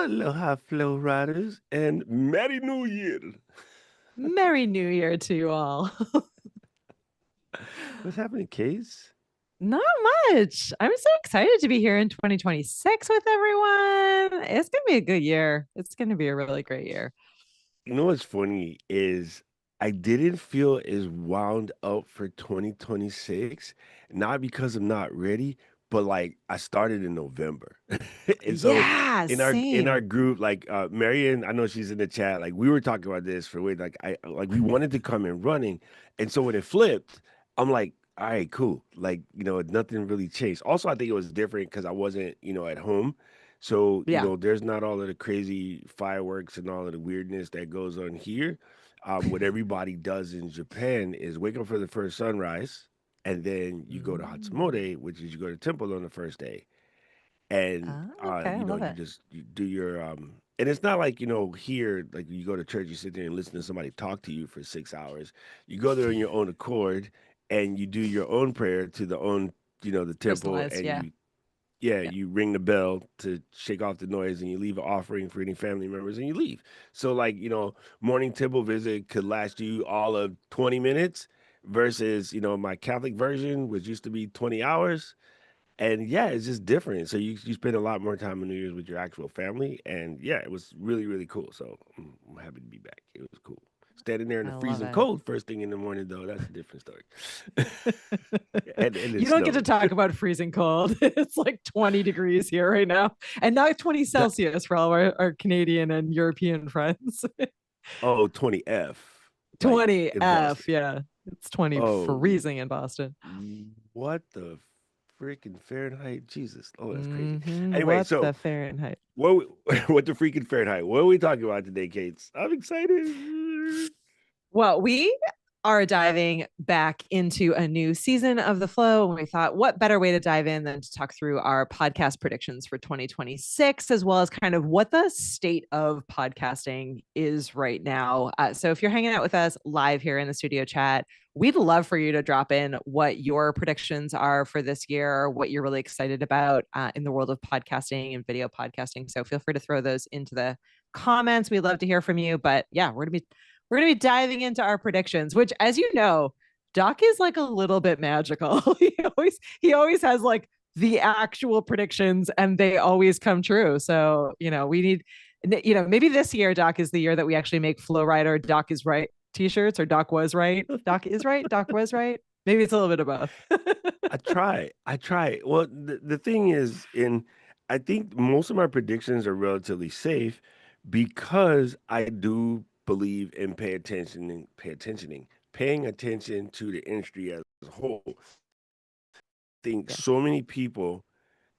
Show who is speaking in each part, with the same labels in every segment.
Speaker 1: Aloha, Flow Riders, and Merry New Year.
Speaker 2: Merry New Year to you all.
Speaker 1: What's happening, Case?
Speaker 2: Not much. I'm so excited to be here in 2026 with everyone. It's going to be a good year. It's going to be a really great year.
Speaker 1: You know what's funny is I didn't feel as wound up for 2026, not because I'm not ready, but like I started in November. And so
Speaker 2: Yeah,
Speaker 1: in our
Speaker 2: same.
Speaker 1: group, like Marion, I know she's in the chat, like we were talking about this for way like I like we wanted to come in running. And so when it flipped, I'm like, all right, cool. Like, nothing really changed. Also, I think it was different because I wasn't, at home. So,
Speaker 2: Yeah.
Speaker 1: there's not all of the crazy fireworks and all of the weirdness that goes on here. What everybody does in Japan is wake up for the first sunrise, and then you go to
Speaker 2: Mm.
Speaker 1: Hatsumode, which is you go to temple on the first day, and
Speaker 2: Okay, I love
Speaker 1: you
Speaker 2: it.
Speaker 1: just you do your and it's not like here like you go to church, you sit there and listen to somebody talk to you for 6 hours. You go there on your own accord, and you do your own prayer to the own the temple,
Speaker 2: Personalized.
Speaker 1: and
Speaker 2: Yeah. Yeah.
Speaker 1: you ring the bell to shake off the noise, and you leave an offering for any family members, and you leave. So like, morning temple visit could last you all of 20 minutes versus, my Catholic version, which used to be 20 hours. And yeah, it's just different. So you spend a lot more time on New Year's with your actual family. And yeah, it was really, really cool. So I'm happy to be back. It was cool. Standing there in
Speaker 2: I
Speaker 1: the
Speaker 2: love
Speaker 1: freezing
Speaker 2: it.
Speaker 1: cold first thing in the morning, though, that's a different story. And it
Speaker 2: You don't get to
Speaker 1: snowed.
Speaker 2: talk about freezing cold. It's like 20 degrees here right now, and not 20
Speaker 1: That
Speaker 2: Celsius for all our Canadian and European friends.
Speaker 1: Oh, 20F, like
Speaker 2: 20
Speaker 1: in Boston.
Speaker 2: F. Yeah. It's 20
Speaker 1: Oh,
Speaker 2: freezing in Boston.
Speaker 1: what the freaking Fahrenheit? Jesus. Oh, that's crazy. Anyway,
Speaker 2: What
Speaker 1: so
Speaker 2: the Fahrenheit?
Speaker 1: what the freaking Fahrenheit? What are we talking about today, Kates? I'm excited.
Speaker 2: Well, we are diving back into a new season of The Flow. And we thought, what better way to dive in than to talk through our podcast predictions for 2026, as well as kind of what the state of podcasting is right now. So if you're hanging out with us live here in the studio chat, we'd love for you to drop in what your predictions are for this year, what you're really excited about in the world of podcasting and video podcasting. So feel free to throw those into the comments. We'd love to hear from you. But yeah, we're gonna be diving into our predictions, which, as you know, Doc is like a little bit magical. he always has like the actual predictions, and they always come true. So we need, maybe this year, Doc, is the year that we actually make Flow Rider Doc is right t-shirts, or Doc was right, Doc is right, Doc was right. Maybe it's a little bit of both.
Speaker 1: I try. I try. Well, the thing is, I think most of my predictions are relatively safe because I do believe in paying attention to the industry as a whole. I think
Speaker 2: Yeah.
Speaker 1: so many people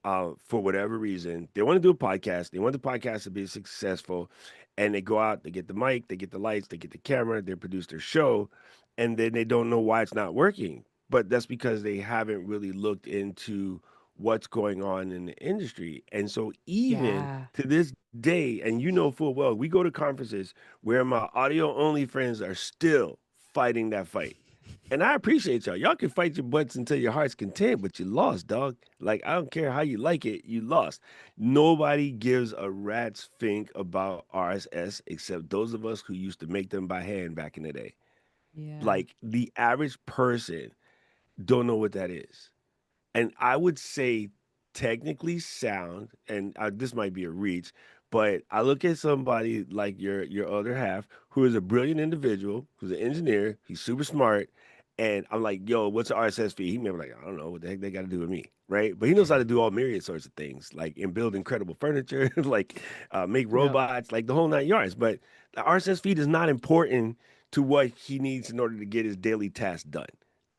Speaker 1: for whatever reason, they want to do a podcast. They want the podcast to be successful, and they go out, they get the mic, they get the lights, they get the camera, they produce their show, and then they don't know why it's not working. But that's because they haven't really looked into what's going on in the industry. And so, even
Speaker 2: Yeah.
Speaker 1: to this day, and you know full well, we go to conferences where my audio only friends are still fighting that fight. And I appreciate y'all. Y'all can fight your butts until your heart's content, but you lost, dog. Like, I don't care how you like it, you lost. Nobody gives a rat's fink about RSS except those of us who used to make them by hand back in the day.
Speaker 2: Yeah.
Speaker 1: Like, the average person don't know what that is. And I would say technically sound, and this might be a reach, but I look at somebody like your other half, who is a brilliant individual, who's an engineer, he's super smart, and I'm like, yo, what's the RSS feed? He may be like, I don't know what the heck they got to do with me, right? But he knows how to do all myriad sorts of things, like and build incredible furniture, like make
Speaker 2: Yeah.
Speaker 1: robots, like the whole nine yards. But the RSS feed is not important to what he needs in order to get his daily tasks done,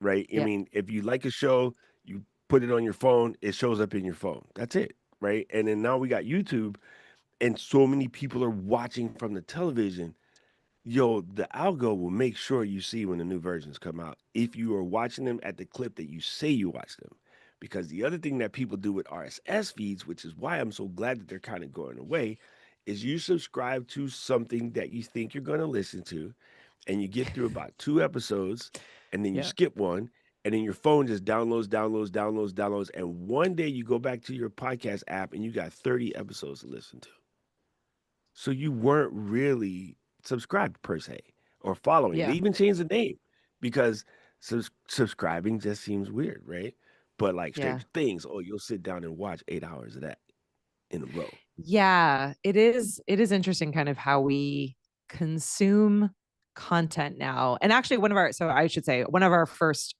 Speaker 1: right? I
Speaker 2: Yeah.
Speaker 1: mean, if you like a show, you put it on your phone, it shows up in your phone. That's it, right? And then now we got YouTube, and so many people are watching from the television. Yo, the algo will make sure you see when the new versions come out if you are watching them at the clip that you say you watch them. Because the other thing that people do with RSS feeds, which is why I'm so glad that they're kind of going away, is you subscribe to something that you think you're going to listen to, and you get through about two episodes, and then you
Speaker 2: Yeah.
Speaker 1: skip one, and then your phone just downloads, and one day you go back to your podcast app and you got 30 episodes to listen to. So you weren't really subscribed per se or following. They
Speaker 2: Yeah.
Speaker 1: even changed the name because subscribing just seems weird, right? But like
Speaker 2: Yeah.
Speaker 1: Stranger Things, oh, you'll sit down and watch 8 hours of that in a row.
Speaker 2: Yeah, it is interesting kind of how we consume content now. And actually one of our so I should say one of our first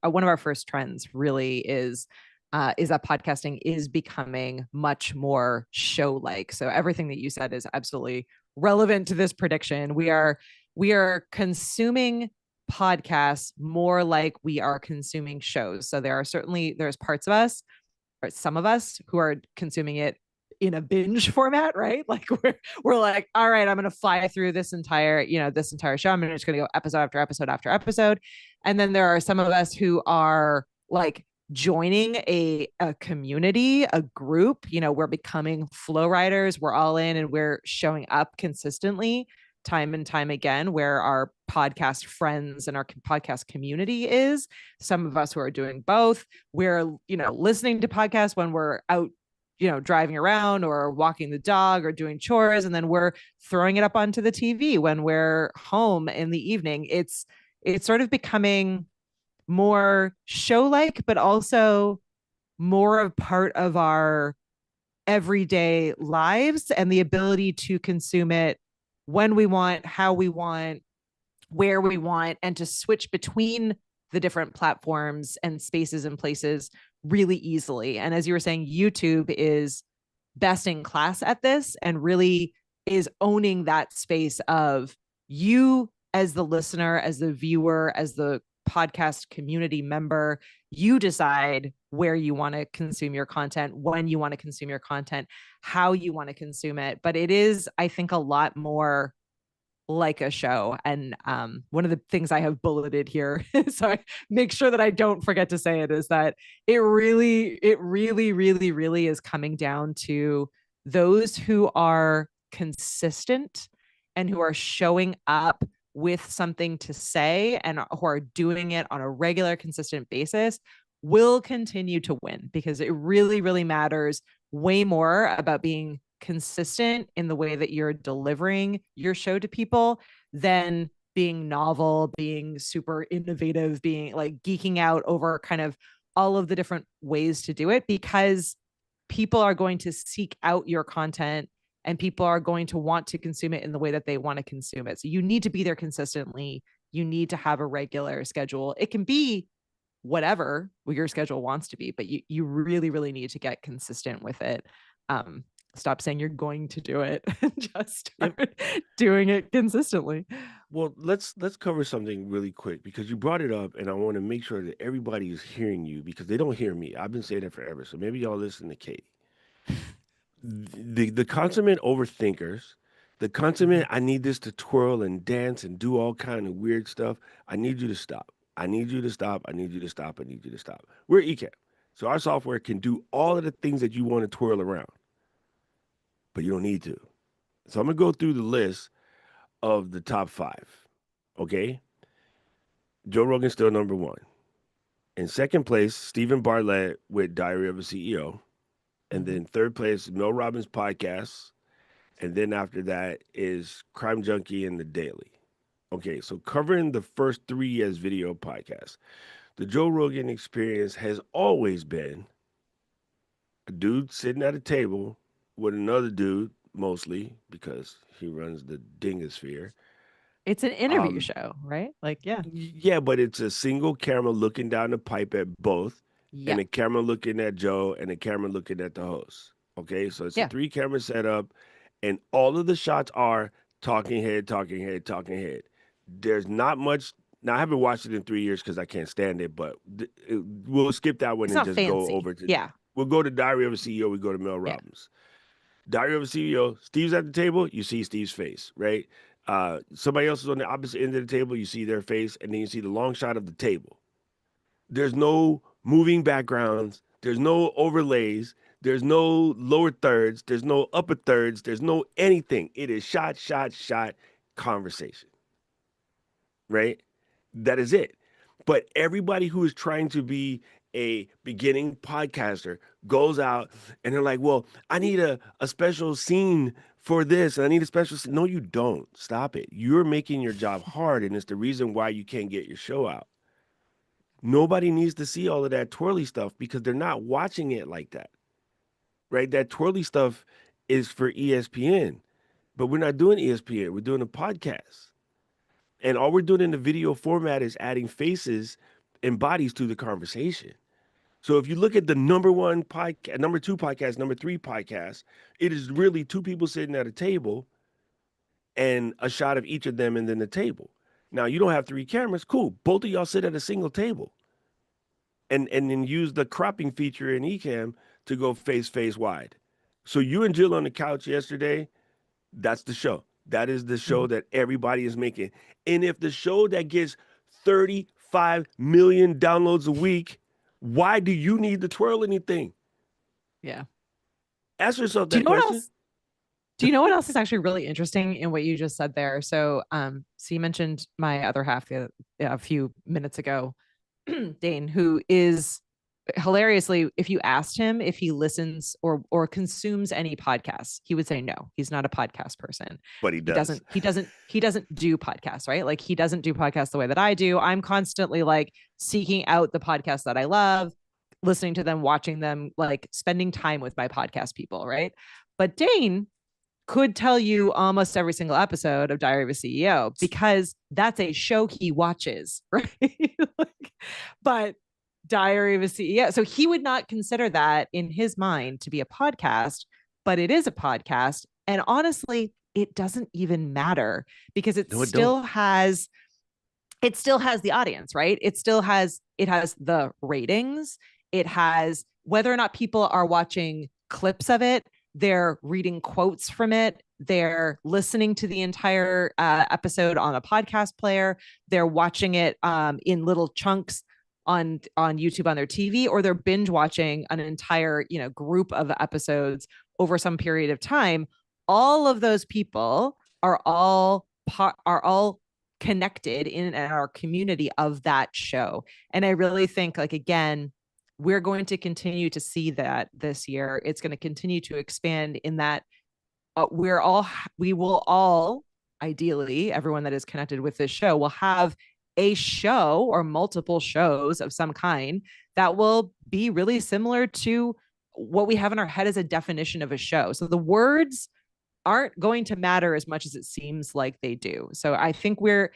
Speaker 2: trends really is that podcasting is becoming much more show like. So everything that you said is absolutely relevant to this prediction. We are consuming podcasts more like we are consuming shows. So there's parts of us or some of us who are consuming it in a binge format, right? Like we're like, all right, I'm gonna fly through this entire show. I'm just gonna go episode after episode after episode. And then there are some of us who are like joining a community, a group, we're becoming flow riders, we're all in and we're showing up consistently time and time again where our podcast friends and our podcast community is. Some of us who are doing both, we're listening to podcasts when we're out driving around or walking the dog or doing chores, and then we're throwing it up onto the TV when we're home in the evening. It's sort of becoming more show like, but also more of part of our everyday lives and the ability to consume it when we want, how we want, where we want, and to switch between the different platforms and spaces and places really easily. And as you were saying, YouTube is best in class at this and really is owning that space of you as the listener, as the viewer, as the podcast community member. You decide where you want to consume your content, when you want to consume your content, how you want to consume it. But it is, I think, a lot more like a show. And one of the things I have bulleted here, so I make sure that I don't forget to say it, is that it really is coming down to those who are consistent and who are showing up with something to say and who are doing it on a regular, consistent basis will continue to win, because it really, really matters way more about being consistent in the way that you're delivering your show to people than being novel, being super innovative, being like geeking out over kind of all of the different ways to do it, because people are going to seek out your content and people are going to want to consume it in the way that they want to consume it. So you need to be there consistently. You need to have a regular schedule. It can be whatever your schedule wants to be, but you really, really need to get consistent with it. Um, Stop saying you're going to do it and just
Speaker 1: Yep.
Speaker 2: start doing it consistently.
Speaker 1: Well, let's cover something really quick because you brought it up, and I want to make sure that everybody is hearing you because they don't hear me. I've been saying that forever, so maybe y'all listen to Katie. The consummate overthinkers, the
Speaker 2: Mhm.
Speaker 1: consummate I need this to twirl and dance and do all kind of weird stuff. I need you to stop. I need you to stop. I need you to stop. I need you to stop. We're Ecamm, so our software can do all of the things that you want to twirl around, but you don't need to. So I'm gonna go through the list of the top five. Okay, Joe Rogan's still number one. In second place, Stephen Bartlett with Diary of a CEO. And
Speaker 2: Mhm.
Speaker 1: then third place, Mel Robbins podcast. And then after that is Crime Junkie and The Daily. Okay, so covering the first three as video podcasts. The Joe Rogan experience has always been a dude sitting at a table with another dude, mostly because he runs the Dingosphere.
Speaker 2: It's an interview
Speaker 1: Um,
Speaker 2: show, right? Like, yeah.
Speaker 1: Yeah, but it's a single camera looking down the pipe at both, and
Speaker 2: Yeah.
Speaker 1: a camera looking at Joe, and a camera looking at the host. Okay, so it's a
Speaker 2: Yeah.
Speaker 1: three camera setup, and all of the shots are talking head, talking head, talking head. There's not much. Now I haven't watched it in 3 years because I can't stand it, but we'll skip that one
Speaker 2: It's
Speaker 1: and
Speaker 2: not
Speaker 1: just go
Speaker 2: fancy.
Speaker 1: over to.
Speaker 2: Yeah.
Speaker 1: We'll go to Diary of a CEO. We go to Mel
Speaker 2: Yeah.
Speaker 1: Robbins. Diary of a CEO. Steve's at the table. You see Steve's face, right? Somebody else is on the opposite end of the table. You see their face, and then you see the long shot of the table. There's no moving backgrounds. There's no overlays. There's no lower thirds. There's no upper thirds. There's no anything. It is shot, shot, shot conversation, right? That is it. But everybody who is trying to be a beginning podcaster goes out and they're like, well, I need a special scene for this. And I need a special scene. No, you don't. Stop it. You're making your job hard, and it's the reason why you can't get your show out. Nobody needs to see all of that twirly stuff because they're not watching it like that, right? That twirly stuff is for ESPN, but we're not doing ESPN. We're doing a podcast. And all we're doing in the video format is adding faces and bodies to the conversation. So if you look at the number one podcast, number two podcast, number three podcast, it is really two people sitting at a table and a shot of each of them and then the table. Now you don't have three cameras, cool. Both of y'all sit at a single table and then use the cropping feature in Ecamm to go face wide. So you and Jill on the couch yesterday, that's the show. That is the show
Speaker 2: Mhm.
Speaker 1: that everybody is making. And if the show that gets 35 million downloads a week, why do you need to twirl anything?
Speaker 2: Yeah.
Speaker 1: Ask yourself
Speaker 2: Do you
Speaker 1: that
Speaker 2: know what
Speaker 1: question.
Speaker 2: else? Do you know what else is actually really interesting in what you just said there? So you mentioned my other half a few minutes ago, Dane, who is hilariously, if you asked him if he listens or consumes any podcasts, he would say no. He's not a podcast person.
Speaker 1: But he does.
Speaker 2: He doesn't do podcasts, right? Like he doesn't do podcasts the way that I do. I'm constantly like seeking out the podcasts that I love, listening to them, watching them, like spending time with my podcast people, right? But Dane could tell you almost every single episode of Diary of a CEO because that's a show he watches, right? Like, but Diary of a CEO. So he would not consider that in his mind to be a podcast, but it is a podcast. And honestly, it doesn't even matter because
Speaker 1: No, it don't.
Speaker 2: it still has the audience, right? It has the ratings. It has whether or not people are watching clips of it, they're reading quotes from it, they're listening to the entire episode on a podcast player, they're watching it in little chunks on YouTube on their TV, or they're binge watching an entire group of episodes over some period of time. All of those people are all connected in our community of that show. And I really think, like, again, we're going to continue to see that this year. It's going to continue to expand in that we will all, ideally, everyone that is connected with this show will have a show or multiple shows of some kind that will be really similar to what we have in our head as a definition of a show. So the words aren't going to matter as much as it seems like they do. So I think we're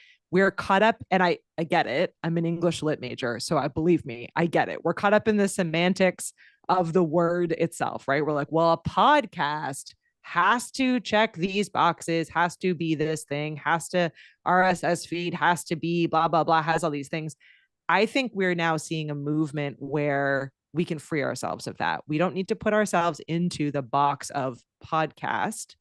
Speaker 2: caught up, and I get it. I'm an English lit major, so I believe me, I get it. We're caught up in the semantics of the word itself, right? We're like, well, a podcast has to check these boxes, has to be this thing, has to RSS feed, has to be blah blah blah, has all these things. I think we're now seeing a movement where we can free ourselves of that. We don't need to put ourselves into the box of podcast.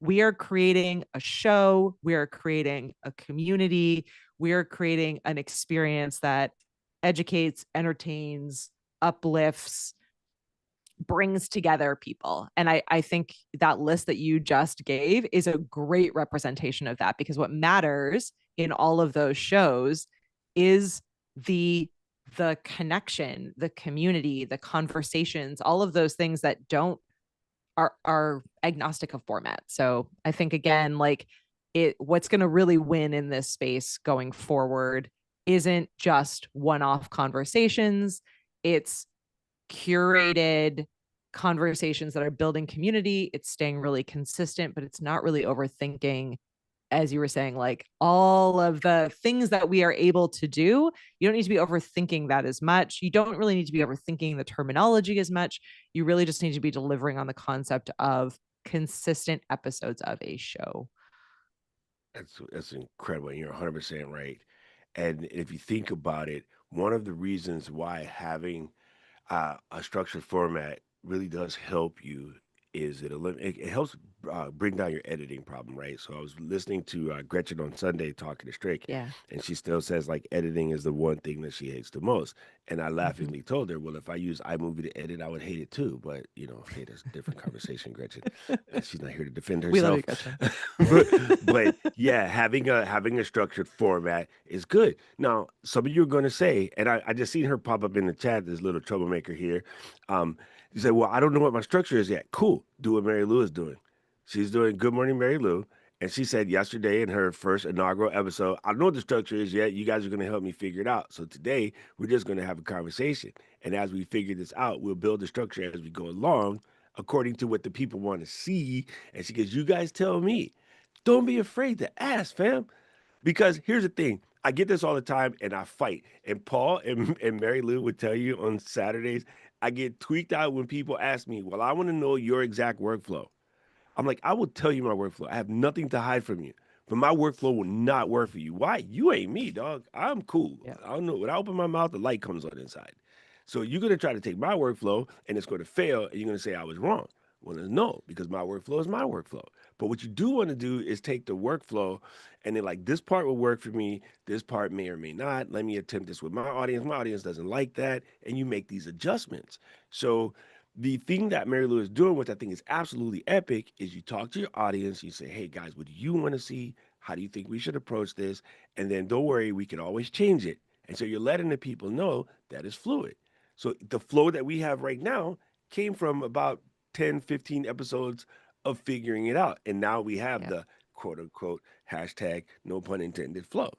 Speaker 2: We are creating a show, we are creating a community, we are creating an experience that educates, entertains, uplifts, brings together people. And I think that list that you just gave is a great representation of that, because what matters in all of those shows is the connection, the community, the conversations, all of those things that don't are agnostic of format. So I think, again, like, it what's going to really win in this space going forward isn't just one-off conversations. It's curated conversations that are building community. It's staying really consistent, but it's not really overthinking, as you were saying, like all of the things that we are able to do. You don't need to be overthinking that as much. You don't really need to be overthinking the terminology as much. You really just need to be delivering on the concept of consistent episodes of a show.
Speaker 1: That's incredible. And you're 100% right. And if you think about it, one of the reasons why having a structured format really does help you is it helps bring down your editing problem, right? So I was listening to Gretchen on Sunday talking to Strick,
Speaker 2: Yeah.
Speaker 1: and she still says like editing is the one thing that she hates the most. And I
Speaker 2: Mm-hmm.
Speaker 1: laughingly told her, well, if I use iMovie to edit, I would hate it too. But hey, that's a different conversation, Gretchen. She's not here to defend
Speaker 2: We love you,
Speaker 1: herself.
Speaker 2: Gretchen.
Speaker 1: but yeah, having a structured format is good. Now, some of you are going to say, and I just seen her pop up in the chat, this little troublemaker here. Um, you say, well, I don't know what my structure is yet. Cool. Do what Mary Lou is doing. She's doing Good Morning Mary Lou. And she said yesterday in her first inaugural episode, I don't know what the structure is yet. You guys are going to help me figure it out. So today, we're just going to have a conversation. And as we figure this out, we'll build the structure as we go along according to what the people want to see. And she goes, you guys tell me. Don't be afraid to ask, fam. Because here's the thing, I get this all the time and I fight. And Paul and Mary Lou would tell you on Saturdays, I get tweaked out when people ask me, well, I want to know your exact workflow. I'm like, I will tell you my workflow. I have nothing to hide from you. But my workflow will not work for you. Why? You ain't me, dog. I'm cool.
Speaker 2: Yeah.
Speaker 1: I don't know. When I open my mouth, the light comes on inside. So you're gonna try to take my workflow and it's gonna fail, and you're gonna say I was wrong. Well, no, because my workflow is my workflow. But what you do want to do is take the workflow and then like this part will work for me, this part may or may not. Let me attempt this with my audience. My audience doesn't like that, and you make these adjustments. So the thing that Mary Lou is doing, which I think is absolutely epic, is you talk to your audience, you say, hey guys, what do you want to see? How do you think we should approach this? And then don't worry, we can always change it. And so you're letting the people know that it's fluid. So the flow that we have right now came from about 10, 15 episodes of figuring it out. And now we have
Speaker 2: Yeah.
Speaker 1: the quote unquote hashtag, no pun intended, flow,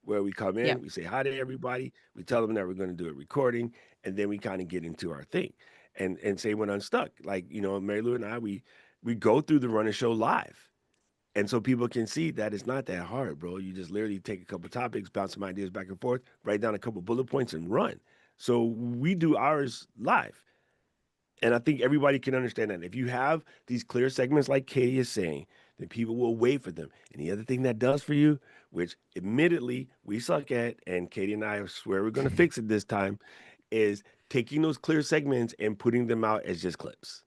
Speaker 1: where we come
Speaker 2: Yeah.
Speaker 1: in, we say hi to everybody, we tell them that we're going to do a recording, and then we kind of get into our thing and say when unstuck. Like, Mary Lou and I, we go through the running show live. And so people can see that it's not that hard, bro. You just literally take a couple topics, bounce some ideas back and forth, write down a couple bullet points and run. So we do ours live. And I think everybody can understand that. If you have these clear segments like Katie is saying, then people will wait for them. And the other thing that does for you, which admittedly we suck at, and Katie and I swear we're going to fix it this time, is taking those clear segments and putting them out as just clips,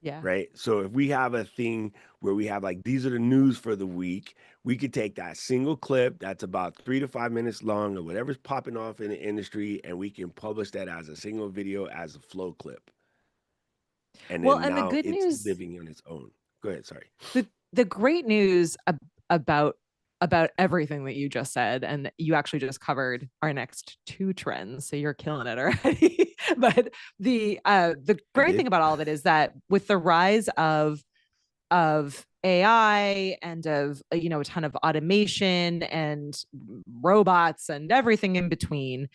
Speaker 2: Yeah.
Speaker 1: right? So if we have a thing where we have like these are the news for the week, we could take that single clip that's about 3 to 5 minutes long or whatever's popping off in the industry, and we can publish that as a single video as a flow clip. And
Speaker 2: Well,
Speaker 1: then
Speaker 2: and the
Speaker 1: now
Speaker 2: good
Speaker 1: it's
Speaker 2: news,
Speaker 1: living on its own. Go ahead, sorry.
Speaker 2: the great news about everything that you just said, and you actually just covered our next two trends, so you're killing it already. But the
Speaker 1: I
Speaker 2: great thing
Speaker 1: did.
Speaker 2: about all of it is that with the rise of AI and of a ton of automation and robots and everything in between,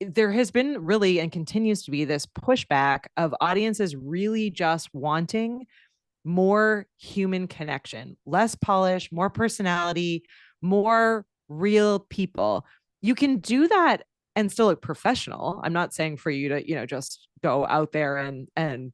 Speaker 2: there has been really and continues to be this pushback of audiences really just wanting more human connection, less polish, more personality, more real people. You can do that and still look professional. I'm not saying for you to, just go out there and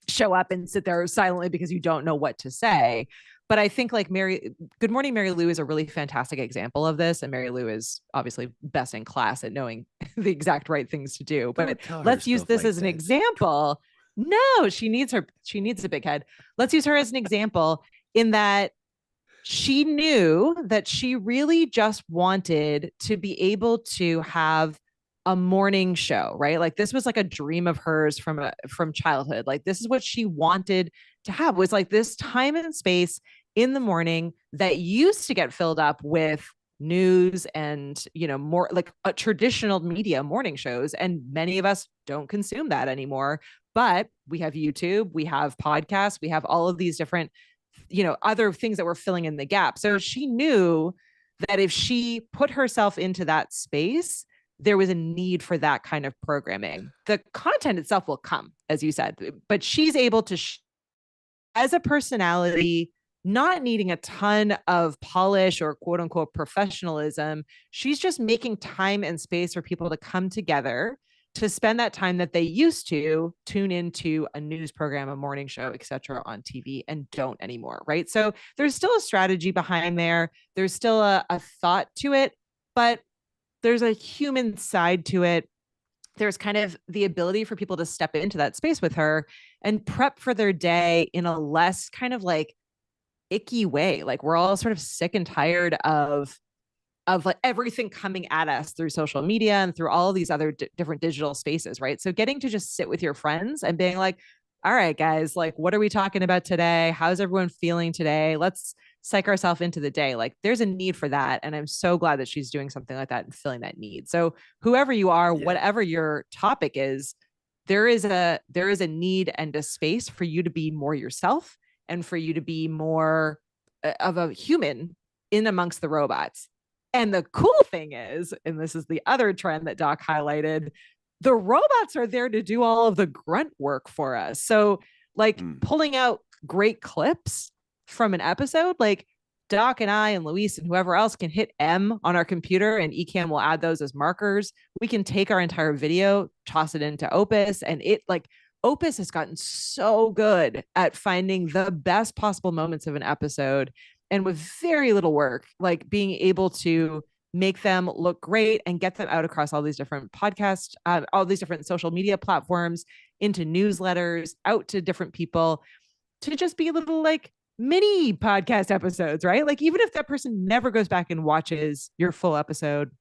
Speaker 2: show up and sit there silently because you don't know what to say. But I think like Good Morning Mary Lou is a really fantastic example of this. And Mary Lou is obviously best in class at knowing the exact right things to do. But
Speaker 1: Don't tell her
Speaker 2: let's use
Speaker 1: stuff
Speaker 2: this
Speaker 1: like
Speaker 2: as an
Speaker 1: that.
Speaker 2: example. No, she needs a big head. Let's use her as an example in that she knew that she really just wanted to be able to have a morning show, right? Like this was like a dream of hers from childhood. Like this is what she wanted to have, was like this time and space in the morning that used to get filled up with news and more like a traditional media morning shows, and many of us don't consume that anymore. But we have YouTube, we have podcasts, we have all of these different other things that were filling in the gap. So she knew that if she put herself into that space, there was a need for that kind of programming. The content itself will come, as you said, but she's able to as a personality, not needing a ton of polish or quote unquote professionalism. She's just making time and space for people to come together to spend that time that they used to tune into a news program, a morning show, etc., on TV, and don't anymore, right? So there's still a strategy behind there. There's still a thought to it, but there's a human side to it. there's kind of the ability for people to step into that space with her and prep for their day in a less kind of like icky way. Like we're all sort of sick and tired of like everything coming at us through social media and through all these other different digital spaces, right? So getting to just sit with your friends and being like, all right, guys, like, what are we talking about today? How's everyone feeling today? Let's psych ourselves into the day. Like, there's a need for that. And I'm so glad that she's doing something like that and filling that need. So, whoever you are,
Speaker 1: Yeah.
Speaker 2: whatever your topic is, there is a need and a space for you to be more yourself and for you to be more of a human in amongst the robots. And the cool thing is, and this is the other trend that Doc highlighted, the robots are there to do all of the grunt work for us. So, like
Speaker 1: Mm.
Speaker 2: pulling out great clips from an episode, like Doc and I and Luis and whoever else can hit M on our computer and Ecamm will add those as markers. We can take our entire video, toss it into Opus, and it like Opus has gotten so good at finding the best possible moments of an episode and with very little work, like being able to make them look great and get them out across all these different podcasts, all these different social media platforms, into newsletters, out to different people to just be little like mini podcast episodes, right? Like even if that person never goes back and watches your full episode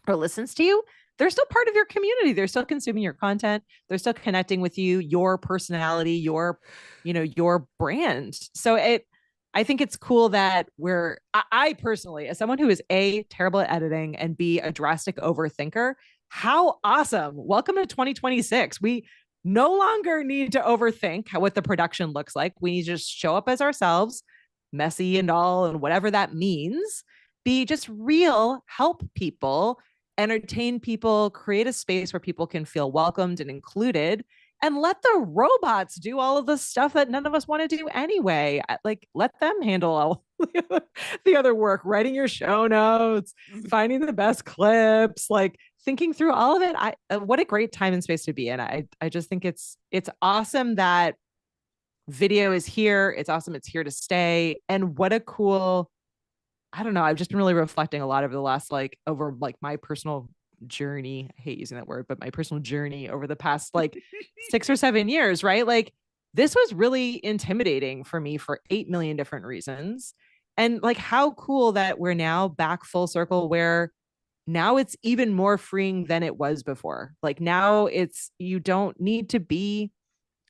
Speaker 2: or listens to you, they're still part of your community. They're still consuming your content. They're still connecting with you, your personality, your brand. So I think it's cool that I personally, as someone who is A, terrible at editing and B, a drastic overthinker, how awesome. Welcome to 2026. We no longer need to overthink what the production looks like. We need to just show up as ourselves, messy and all, and whatever that means. Be just real, help people, entertain people, create a space where people can feel welcomed and included, and let the robots do all of the stuff that none of us want to do anyway. Like, let them handle all the other work, writing your show notes, finding the best clips, like thinking through all of it. What a great time and space to be in. I just think it's awesome that video is here. It's awesome it's here to stay. And what a cool, I don't know. I've just been really reflecting a lot over the last over my personal journey. I hate using that word, but my personal journey over the past 6 or 7 years, right? Like this was really intimidating for me for 8 million different reasons. And like how cool that we're now back full circle where now it's even more freeing than it was before. Like now you don't need to be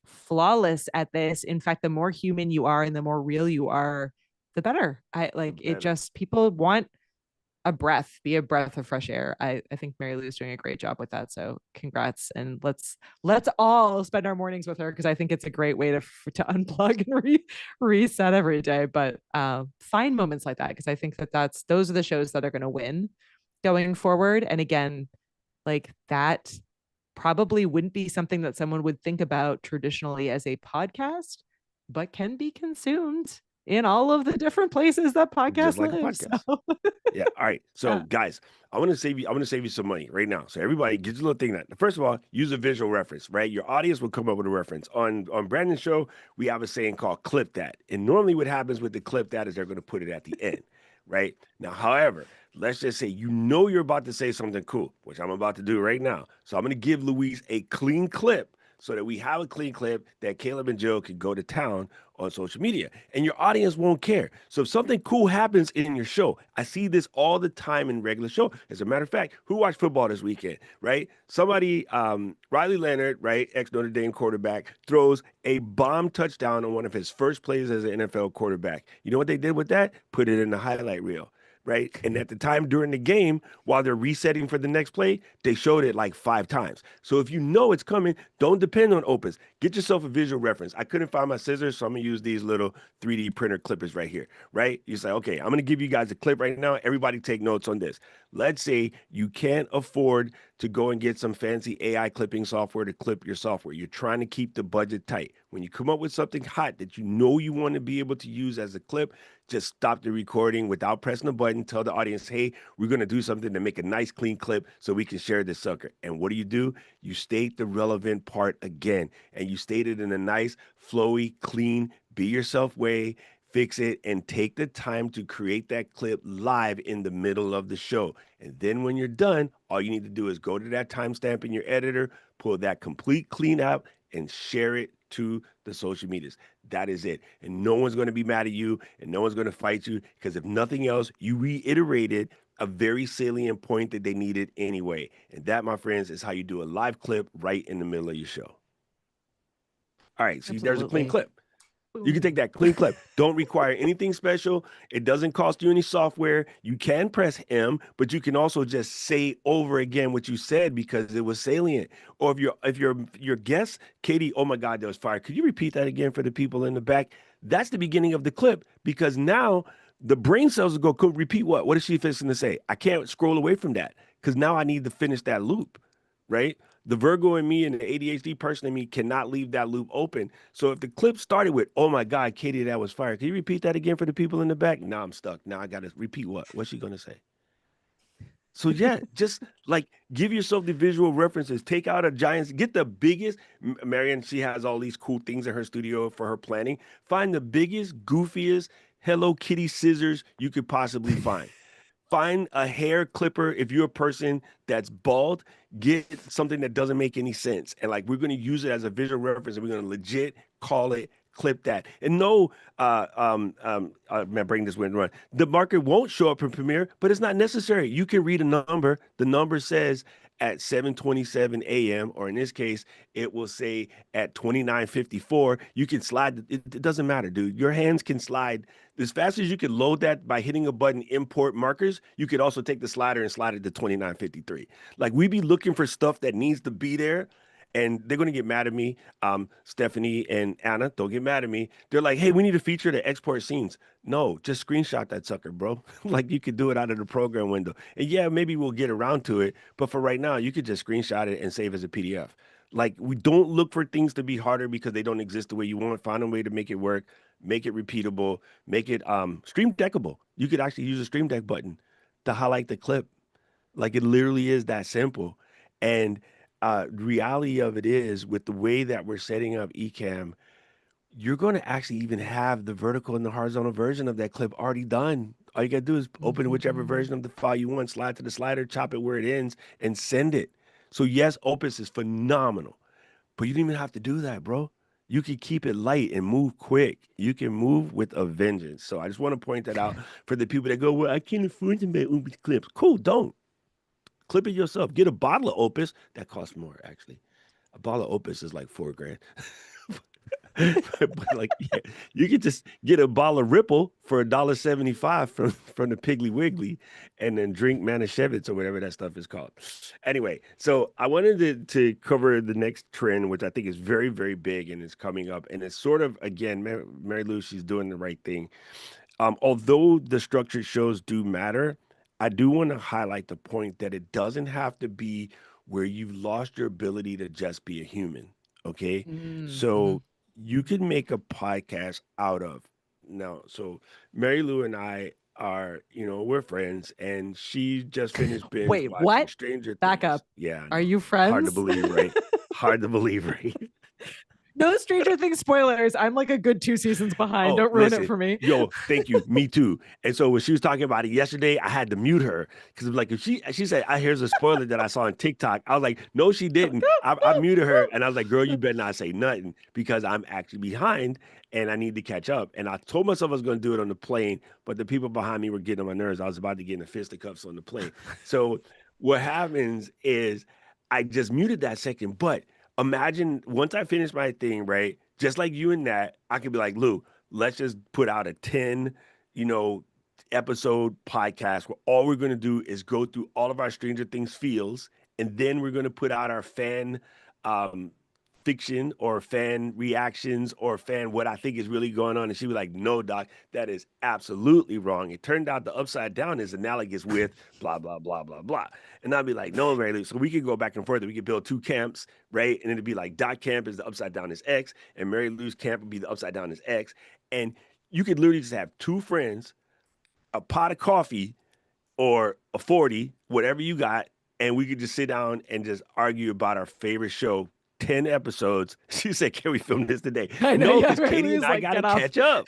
Speaker 2: flawless at this. In fact, the more human you are and the more real you are, the better. I
Speaker 1: The
Speaker 2: like it.
Speaker 1: better.
Speaker 2: Just people want be a breath of fresh air. I think Mary Lou's doing a great job with that. So congrats. And let's all spend our mornings with her because I think it's a great way to unplug and reset every day. But find moments like that because I think those are the shows that are going to win going forward. And again, like that probably wouldn't be something that someone would think about traditionally as a podcast, but can be consumed in all of the different places that
Speaker 1: Just
Speaker 2: podcasts
Speaker 1: like a
Speaker 2: live.
Speaker 1: podcast.
Speaker 2: So
Speaker 1: Yeah. All right. So, guys, I want to save you. I want to save you some money right now. So, everybody, get your little thing. That first of all, use a visual reference. Right, your audience will come up with a reference. On Brandon's show, we have a saying called "clip that," and normally what happens with the clip that is they're going to put it at the end. Right now, however, let's just say you're about to say something cool, which I'm about to do right now. So, I'm going to give Louise a clean clip so that we have a clean clip that Caleb and Joe can go to town on social media and your audience won't care. So if something cool happens in your show, I see this all the time in regular show. As a matter of fact, who watched football this weekend, right? Somebody, Riley Leonard, right, ex Notre Dame quarterback, throws a bomb touchdown on one of his first plays as an NFL quarterback. You know what they did with that? Put it in the highlight reel. Right. And at the time during the game, while they're resetting for the next play, they showed it like 5 times. So if you know it's coming, don't depend on Opus. Get yourself a visual reference. I couldn't find my scissors, so I'm gonna use these little 3D printer clippers right here. Right. You say, okay, I'm gonna give you guys a clip right now. Everybody take notes on this. Let's say you can't afford to go and get some fancy AI clipping software to clip your software. You're trying to keep the budget tight. When you come up with something hot that you know you want to be able to use as a clip, just stop the recording without pressing the button. Tell the audience, hey, we're going to do something to make a nice, clean clip so we can share this sucker. And what do? You state the relevant part again. And you state it in a nice, flowy, clean, be yourself way. fix it, and take the time to create that clip live in the middle of the show. And then when you're done, all you need to do is go to that timestamp in your editor, pull that complete clean out, and share it to the social medias. That is it. And no one's going to be mad at you and no one's going to fight you because if nothing else, you reiterated a very salient point that they needed anyway. And that, my friends, is how you do a live clip right in the middle of your show. All right, see, there's a clean
Speaker 2: Absolutely.
Speaker 1: clip. You can take
Speaker 2: Boom.
Speaker 1: that clean clip. Don't require anything special. It doesn't cost you any software. You can press M, but you can also just say over again what you said because it was salient. Or if your guest, Katie, oh my God, that was fire. Could you repeat that again for the people in the back? That's the beginning of the clip because now the brain cells will go, "Cool, repeat what? What is she fixing to say? I can't scroll away from that because now I need to finish that loop, right? The Virgo in me and the ADHD person in me cannot leave that loop open. So if the clip started with, "Oh my God, Katie, that was fire," can you repeat that again for the people in the back? Now I'm stuck. Now I got to repeat what? What's she going to say? So yeah, just like give yourself the visual references. Take out a giant, get the biggest. Marianne, she has all these cool things in her studio for her planning. Find the biggest, goofiest Hello Kitty scissors you could possibly find. Find a hair clipper. If you're a person that's bald, get something that doesn't make any sense. And like we're going to use it as a visual reference and we're going to legit call it clip that. And no, my brain just went run. The marker won't show up in Premiere, but it's not necessary. You can read a number. The number says at 7:27 a.m. or in this case, it will say at 29:54. You can slide. It doesn't matter, dude. Your hands can slide as fast as you could load that by hitting a button, import markers. You could also take the slider and slide it to 29:53. Like we be looking for stuff that needs to be there. And they're gonna get mad at me. Stephanie and Anna, don't get mad at me. They're like, "Hey, we need a feature to export scenes." No, just screenshot that sucker, bro. Like you could do it out of the program window. And yeah, maybe we'll get around to it, but for right now, you could just screenshot it and save as a PDF. Like we don't look for things to be harder because they don't exist the way you want. Find a way to make it work, make it repeatable, make it stream deckable. You could actually use a stream deck button to highlight the clip. Like it literally is that simple. And reality of it is with the way that we're setting up Ecamm, you're going to actually even have the vertical and the horizontal version of that clip already done. All you got to do is open whichever
Speaker 2: Mhm.
Speaker 1: version of the file you want, slide to the slider, chop it where it ends, and send it. So yes, Opus is phenomenal, but you don't even have to do that, bro. You can keep it light and move quick. You can move with a vengeance. So I just want to point that out for the people that go, "Well, I can't afford to make Opus clips." Cool, don't. Clip it yourself. Get a bottle of Opus. That costs more, actually. A bottle of Opus is like 4 grand. But like, yeah, you could just get a bottle of Ripple for $1.75 from the Piggly Wiggly, and then drink Manischewitz or whatever that stuff is called. Anyway, so I wanted to cover the next trend, which I think is very very big and is coming up, and it's sort of again, Mary Lou, she's doing the right thing. Although the structured shows do matter, I do want to highlight the point that it doesn't have to be where you've lost your ability to just be a human. Okay.
Speaker 2: Mhm.
Speaker 1: So you can make a podcast out of now. So Mary Lou and I are, we're friends, and she just finished binge
Speaker 2: Wait,
Speaker 1: watching
Speaker 2: what?
Speaker 1: Stranger
Speaker 2: Back
Speaker 1: Things.
Speaker 2: up.
Speaker 1: Yeah, I
Speaker 2: Are
Speaker 1: know.
Speaker 2: you
Speaker 1: Hard to
Speaker 2: friends?
Speaker 1: believe, right? Hard to believe, right?
Speaker 2: No Stranger Things spoilers. I'm like a good 2 seasons behind.
Speaker 1: Oh,
Speaker 2: Don't ruin it
Speaker 1: listen,
Speaker 2: for me.
Speaker 1: yo, thank you. Me too. And so when she was talking about it yesterday, I had to mute her because like if she said, "I here's a spoiler that I saw on TikTok," I was like, "No, she didn't." I muted her and I was like, "Girl, you better not say nothing because I'm actually behind and I need to catch up." And I told myself I was going to do it on the plane, but the people behind me were getting on my nerves. I was about to get in the fisticuffs on the plane. So what happens is I just muted that second, but imagine once I finish my thing, right? Just like you and that, I could be like, "Lou, let's just put out a 10, you know, episode podcast where all we're going to do is go through all of our Stranger Things feels, and then we're going to put out our fan um, fiction or fan reactions or fan what I think is really going on." And she'd be like, "No, doc, that is absolutely wrong. It turned out the upside down is analogous with blah, blah, blah, blah, blah." And I'd be like, "No, Mary Lou." So we could go back and forth. We could build two camps, right? And it'd be like Doc camp is the upside down is X, and Mary Lou's camp would be the upside down is X. And you could literally just have two friends, a pot of coffee, or a 40, whatever you got, and we could just sit down and just argue about our favorite show 10 episodes. She said, "Can we film this today?"
Speaker 2: I know.
Speaker 1: No,
Speaker 2: Yeah.
Speaker 1: because
Speaker 2: Right.
Speaker 1: Katie
Speaker 2: We
Speaker 1: and
Speaker 2: was
Speaker 1: I
Speaker 2: like,
Speaker 1: got to
Speaker 2: get off.
Speaker 1: catch up.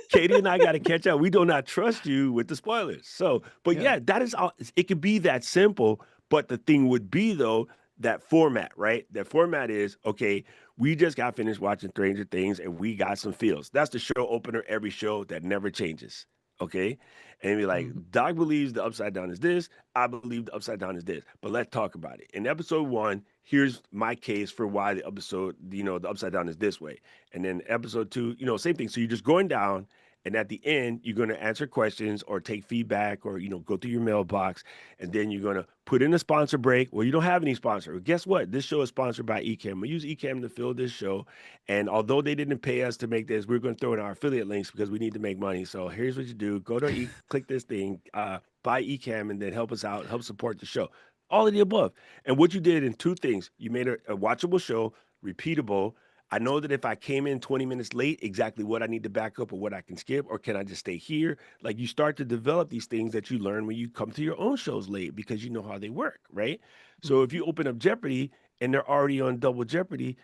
Speaker 1: Katie and I got to catch up. We do not trust you with the spoilers. So, but
Speaker 2: Yeah.
Speaker 1: yeah, that is all. It could be that simple. But the thing would be, though, that format, right? That format is okay. We just got finished watching Stranger Things and we got some feels. That's the show opener every show that never changes. Okay. And be like,
Speaker 2: Mhm.
Speaker 1: Doc believes the upside down is this. I believe the upside down is this. But let's talk about it. In episode one, here's my case for why the episode, the upside down is this way. And then episode two, same thing. So you're just going down. And at the end, you're going to answer questions or take feedback or, go through your mailbox. And then you're going to put in a sponsor break. Well, you don't have any sponsor. Well, guess what? This show is sponsored by Ecamm. We use Ecamm to fill this show. And although they didn't pay us to make this, we're going to throw in our affiliate links because we need to make money. So here's what you do: go to click this thing, buy Ecamm, and then help us out, help support the show. All of the above. And what you did in two things: you made a watchable show, repeatable. I know that if I came in 20 minutes late, exactly what I need to back up or what I can skip, or can I just stay here? Like you start to develop these things that you learn when you come to your own shows late because you know how they work, right? So
Speaker 2: Mhm.
Speaker 1: if you open up Jeopardy and they're already on double Jeopardy,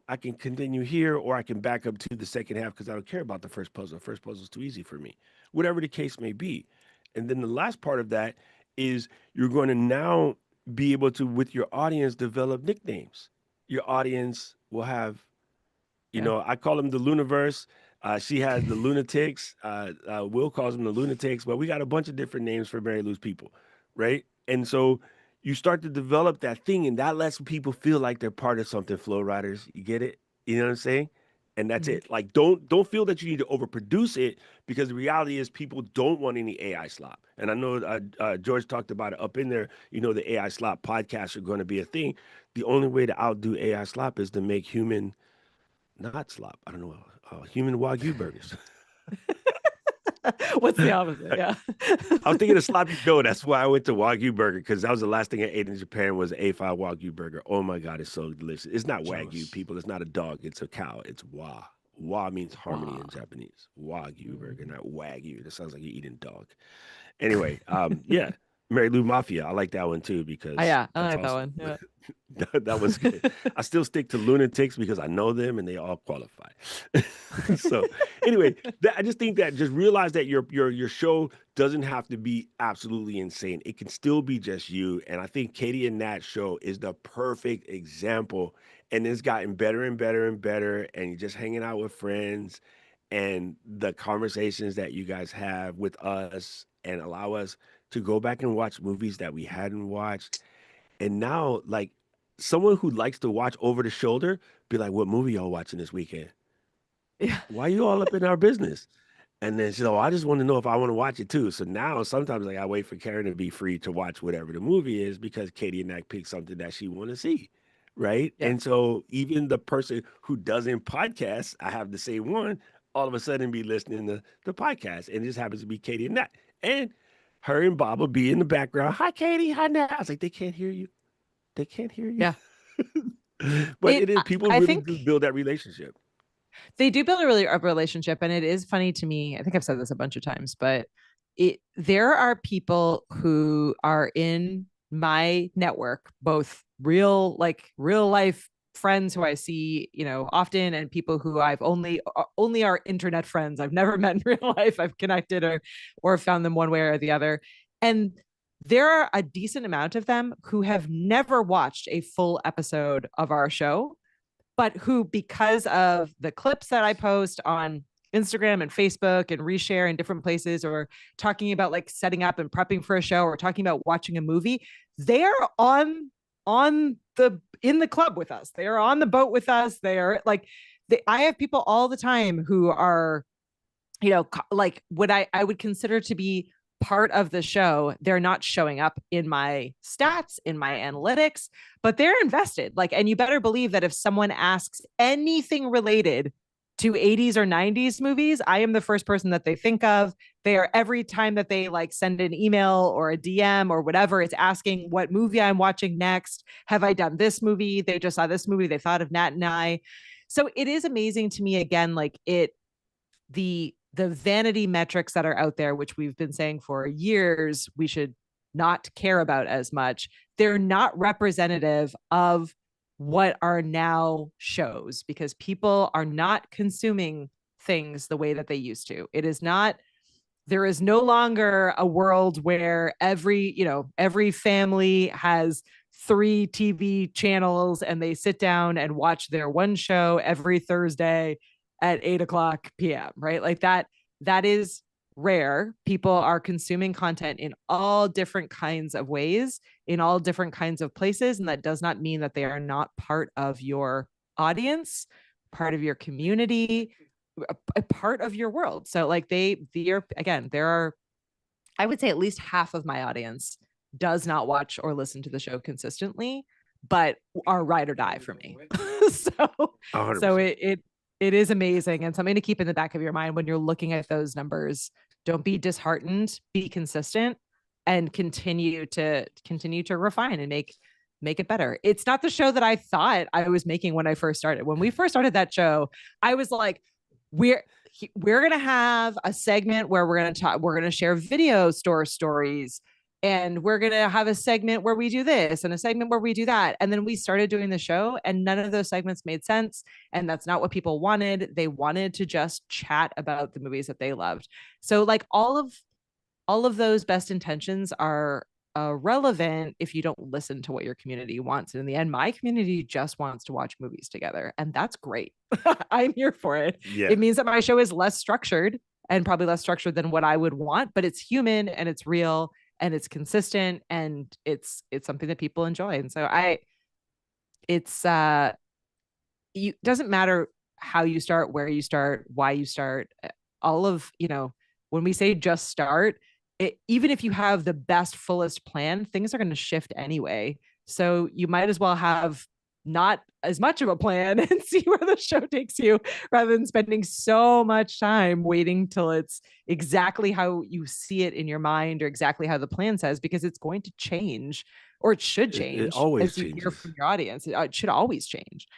Speaker 1: I can continue here or I can back up to the second half because I don't care about the first puzzle. The first puzzle is too easy for me, whatever the case may be. And then the last part of that is you're going to now be able to, with your audience, develop nicknames. Your audience will have,
Speaker 2: Yeah.
Speaker 1: I call them the Luniverse. She has the Lunatics. Will calls them the Lunatics. But we got a bunch of different names for Mary Lou's people, right? And so you start to develop that thing, and that lets people feel like they're part of something. Flow riders, you get it? You know what I'm saying? And that's
Speaker 2: Mhm.
Speaker 1: it. Like, don't feel that you need to overproduce it because the reality is people don't want any AI slop. And I know George talked about it up in there. The AI slop podcasts are going to be a thing. The only way to outdo AI slop is to make human not slop. I don't know. Human Wagyu burgers.
Speaker 2: What's the opposite? Yeah.
Speaker 1: I was thinking of sloppy Joe. That's why I went to Wagyu burger because that was the last thing I ate in Japan was A5 Wagyu burger. Oh my God, it's so delicious. It's not Wagyu,
Speaker 2: Jealous.
Speaker 1: people. It's not a dog. It's a cow. It's Wa. Wa means harmony in
Speaker 2: Wow.
Speaker 1: Japanese. Wagyu burger,
Speaker 2: Mhm.
Speaker 1: not Wagyu. That sounds like you're eating dog. Anyway, yeah, Mary Lou Mafia. I like that one too
Speaker 2: Oh,
Speaker 1: because
Speaker 2: yeah, I
Speaker 1: that's
Speaker 2: like that
Speaker 1: also
Speaker 2: one. Yeah.
Speaker 1: that was good. I still stick to lunatics because I know them and they all qualify. So anyway, I just think that just realize that your show doesn't have to be absolutely insane. It can still be just you. And I think Katie and Nat's show is the perfect example. And it's gotten better and better and better. And you're just hanging out with friends and the conversations that you guys have with us and allow us to go back and watch movies that we hadn't watched. And now, like someone who likes to watch over the shoulder, be like, "What movie y'all watching this weekend?
Speaker 2: Yeah.
Speaker 1: Why you all up in our business?" And then she's like, "Oh, I just want to know if I want to watch it too." So now sometimes like I wait for Karen to be free to watch whatever the movie is because Katie and I picked something that she want to see. Right.
Speaker 2: Yeah.
Speaker 1: And so even the person who doesn't podcast, I have the same one, all of a sudden be listening to the podcast. And it just happens to be Katie and Nat. And her and Bob will be in the background. Hi, Katie. Hi, Nat. I was like, they can't hear you. They can't hear you.
Speaker 2: Yeah.
Speaker 1: But it is people
Speaker 2: I
Speaker 1: really
Speaker 2: think
Speaker 1: do build that relationship.
Speaker 2: they do build a really a relationship, and it is funny to me. I think I've said this a bunch of times, but there are people who are in my network, both real life friends who I see, often, and people who I've only are internet friends. I've never met in real life. I've connected or found them one way or the other. And there are a decent amount of them who have never watched a full episode of our show, but who, because of the clips that I post on Instagram and Facebook and reshare in different places, or talking about like setting up and prepping for a show, or talking about watching a movie, they're on the in the club with us. They are on the boat with us. They are like I have people all the time who are, like what I would consider to be part of the show. They're not showing up in my stats, in my analytics, but they're invested. Like, and you better believe that if someone asks anything related to 80s or 90s movies, I am the first person that they think of. They are, every time that they like send an email or a DM or whatever, it's asking what movie I'm watching next. Have I done this movie? They just saw this movie. They thought of Nat and I. So it is amazing to me, again, like the vanity metrics that are out there, which we've been saying for years we should not care about as much, they're not representative of what are now shows, because people are not consuming things the way that they used to. It is not, there is no longer a world where every family has three TV channels and they sit down and watch their one show every Thursday at 8 o'clock p.m. Right? Like that is rare. People are consuming content in all different kinds of ways, in all different kinds of places. And that does not mean that they are not part of your audience, part of your community, a part of your world. So like they're again, there are, I would say at least half of my audience does not watch or listen to the show consistently, but are ride or die for me. so
Speaker 1: A hundred
Speaker 2: so
Speaker 1: percent.
Speaker 2: it is amazing and something to keep in the back of your mind when you're looking at those numbers. Don't be disheartened, be consistent and continue to refine and make it better. It's not the show that I thought I was making when I first started. When we first started that show, I was like, we're we're going to have a segment where we're going to share video store stories, and we're going to have a segment where we do this and a segment where we do that. And then we started doing the show and none of those segments made sense, and that's not what people wanted. They wanted to just chat about the movies that they loved. So like all of those best intentions are relevant if you don't listen to what your community wants. And in the end, my community just wants to watch movies together, and that's great. I'm here for it.
Speaker 1: Yeah.
Speaker 2: It means that my show is less structured and probably less structured than what I would want, but it's human and it's real and it's consistent and it's something that people enjoy. And so it's you doesn't matter how you start, where you start, why you start, all of, when we say just start, even if you have the best, fullest plan, things are going to shift anyway. So you might as well have not as much of a plan and see where the show takes you rather than spending so much time waiting till it's exactly how you see it in your mind or exactly how the plan says, because it's going to change, or it should
Speaker 1: It
Speaker 2: change
Speaker 1: always
Speaker 2: as you hear
Speaker 1: changes.
Speaker 2: from your audience. It should always change.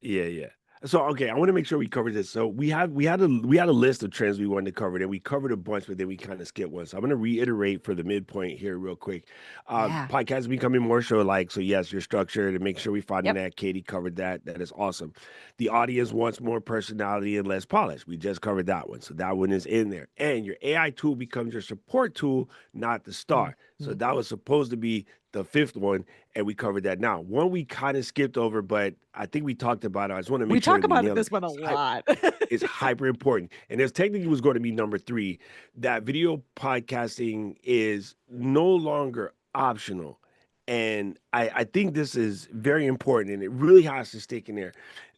Speaker 1: Yeah, yeah. So okay, I want to make sure we cover this. So we had a list of trends we wanted to cover, and we covered a bunch, but then we kind of skipped one. So I'm going to reiterate for the midpoint here, real quick.
Speaker 2: Yeah.
Speaker 1: Podcast is becoming more show like. So yes, you're structured, and make sure we find
Speaker 2: Yep.
Speaker 1: that. Katie covered that. That is awesome. The audience wants more personality and less polish. We just covered that one, so that one is in there. And your AI tool becomes your support tool, not the star. So
Speaker 2: Mhm.
Speaker 1: that was supposed to be the fifth one, and we covered that. Now, one we kind of skipped over, but I think we talked about it. I just want to
Speaker 2: We
Speaker 1: make sure
Speaker 2: talk
Speaker 1: that we
Speaker 2: about it
Speaker 1: nail it
Speaker 2: this one
Speaker 1: because
Speaker 2: a
Speaker 1: it's
Speaker 2: lot.
Speaker 1: it's hyper important. And this technically was going to be number three, that video podcasting is no longer optional. And I think this is very important and it really has to stick in there.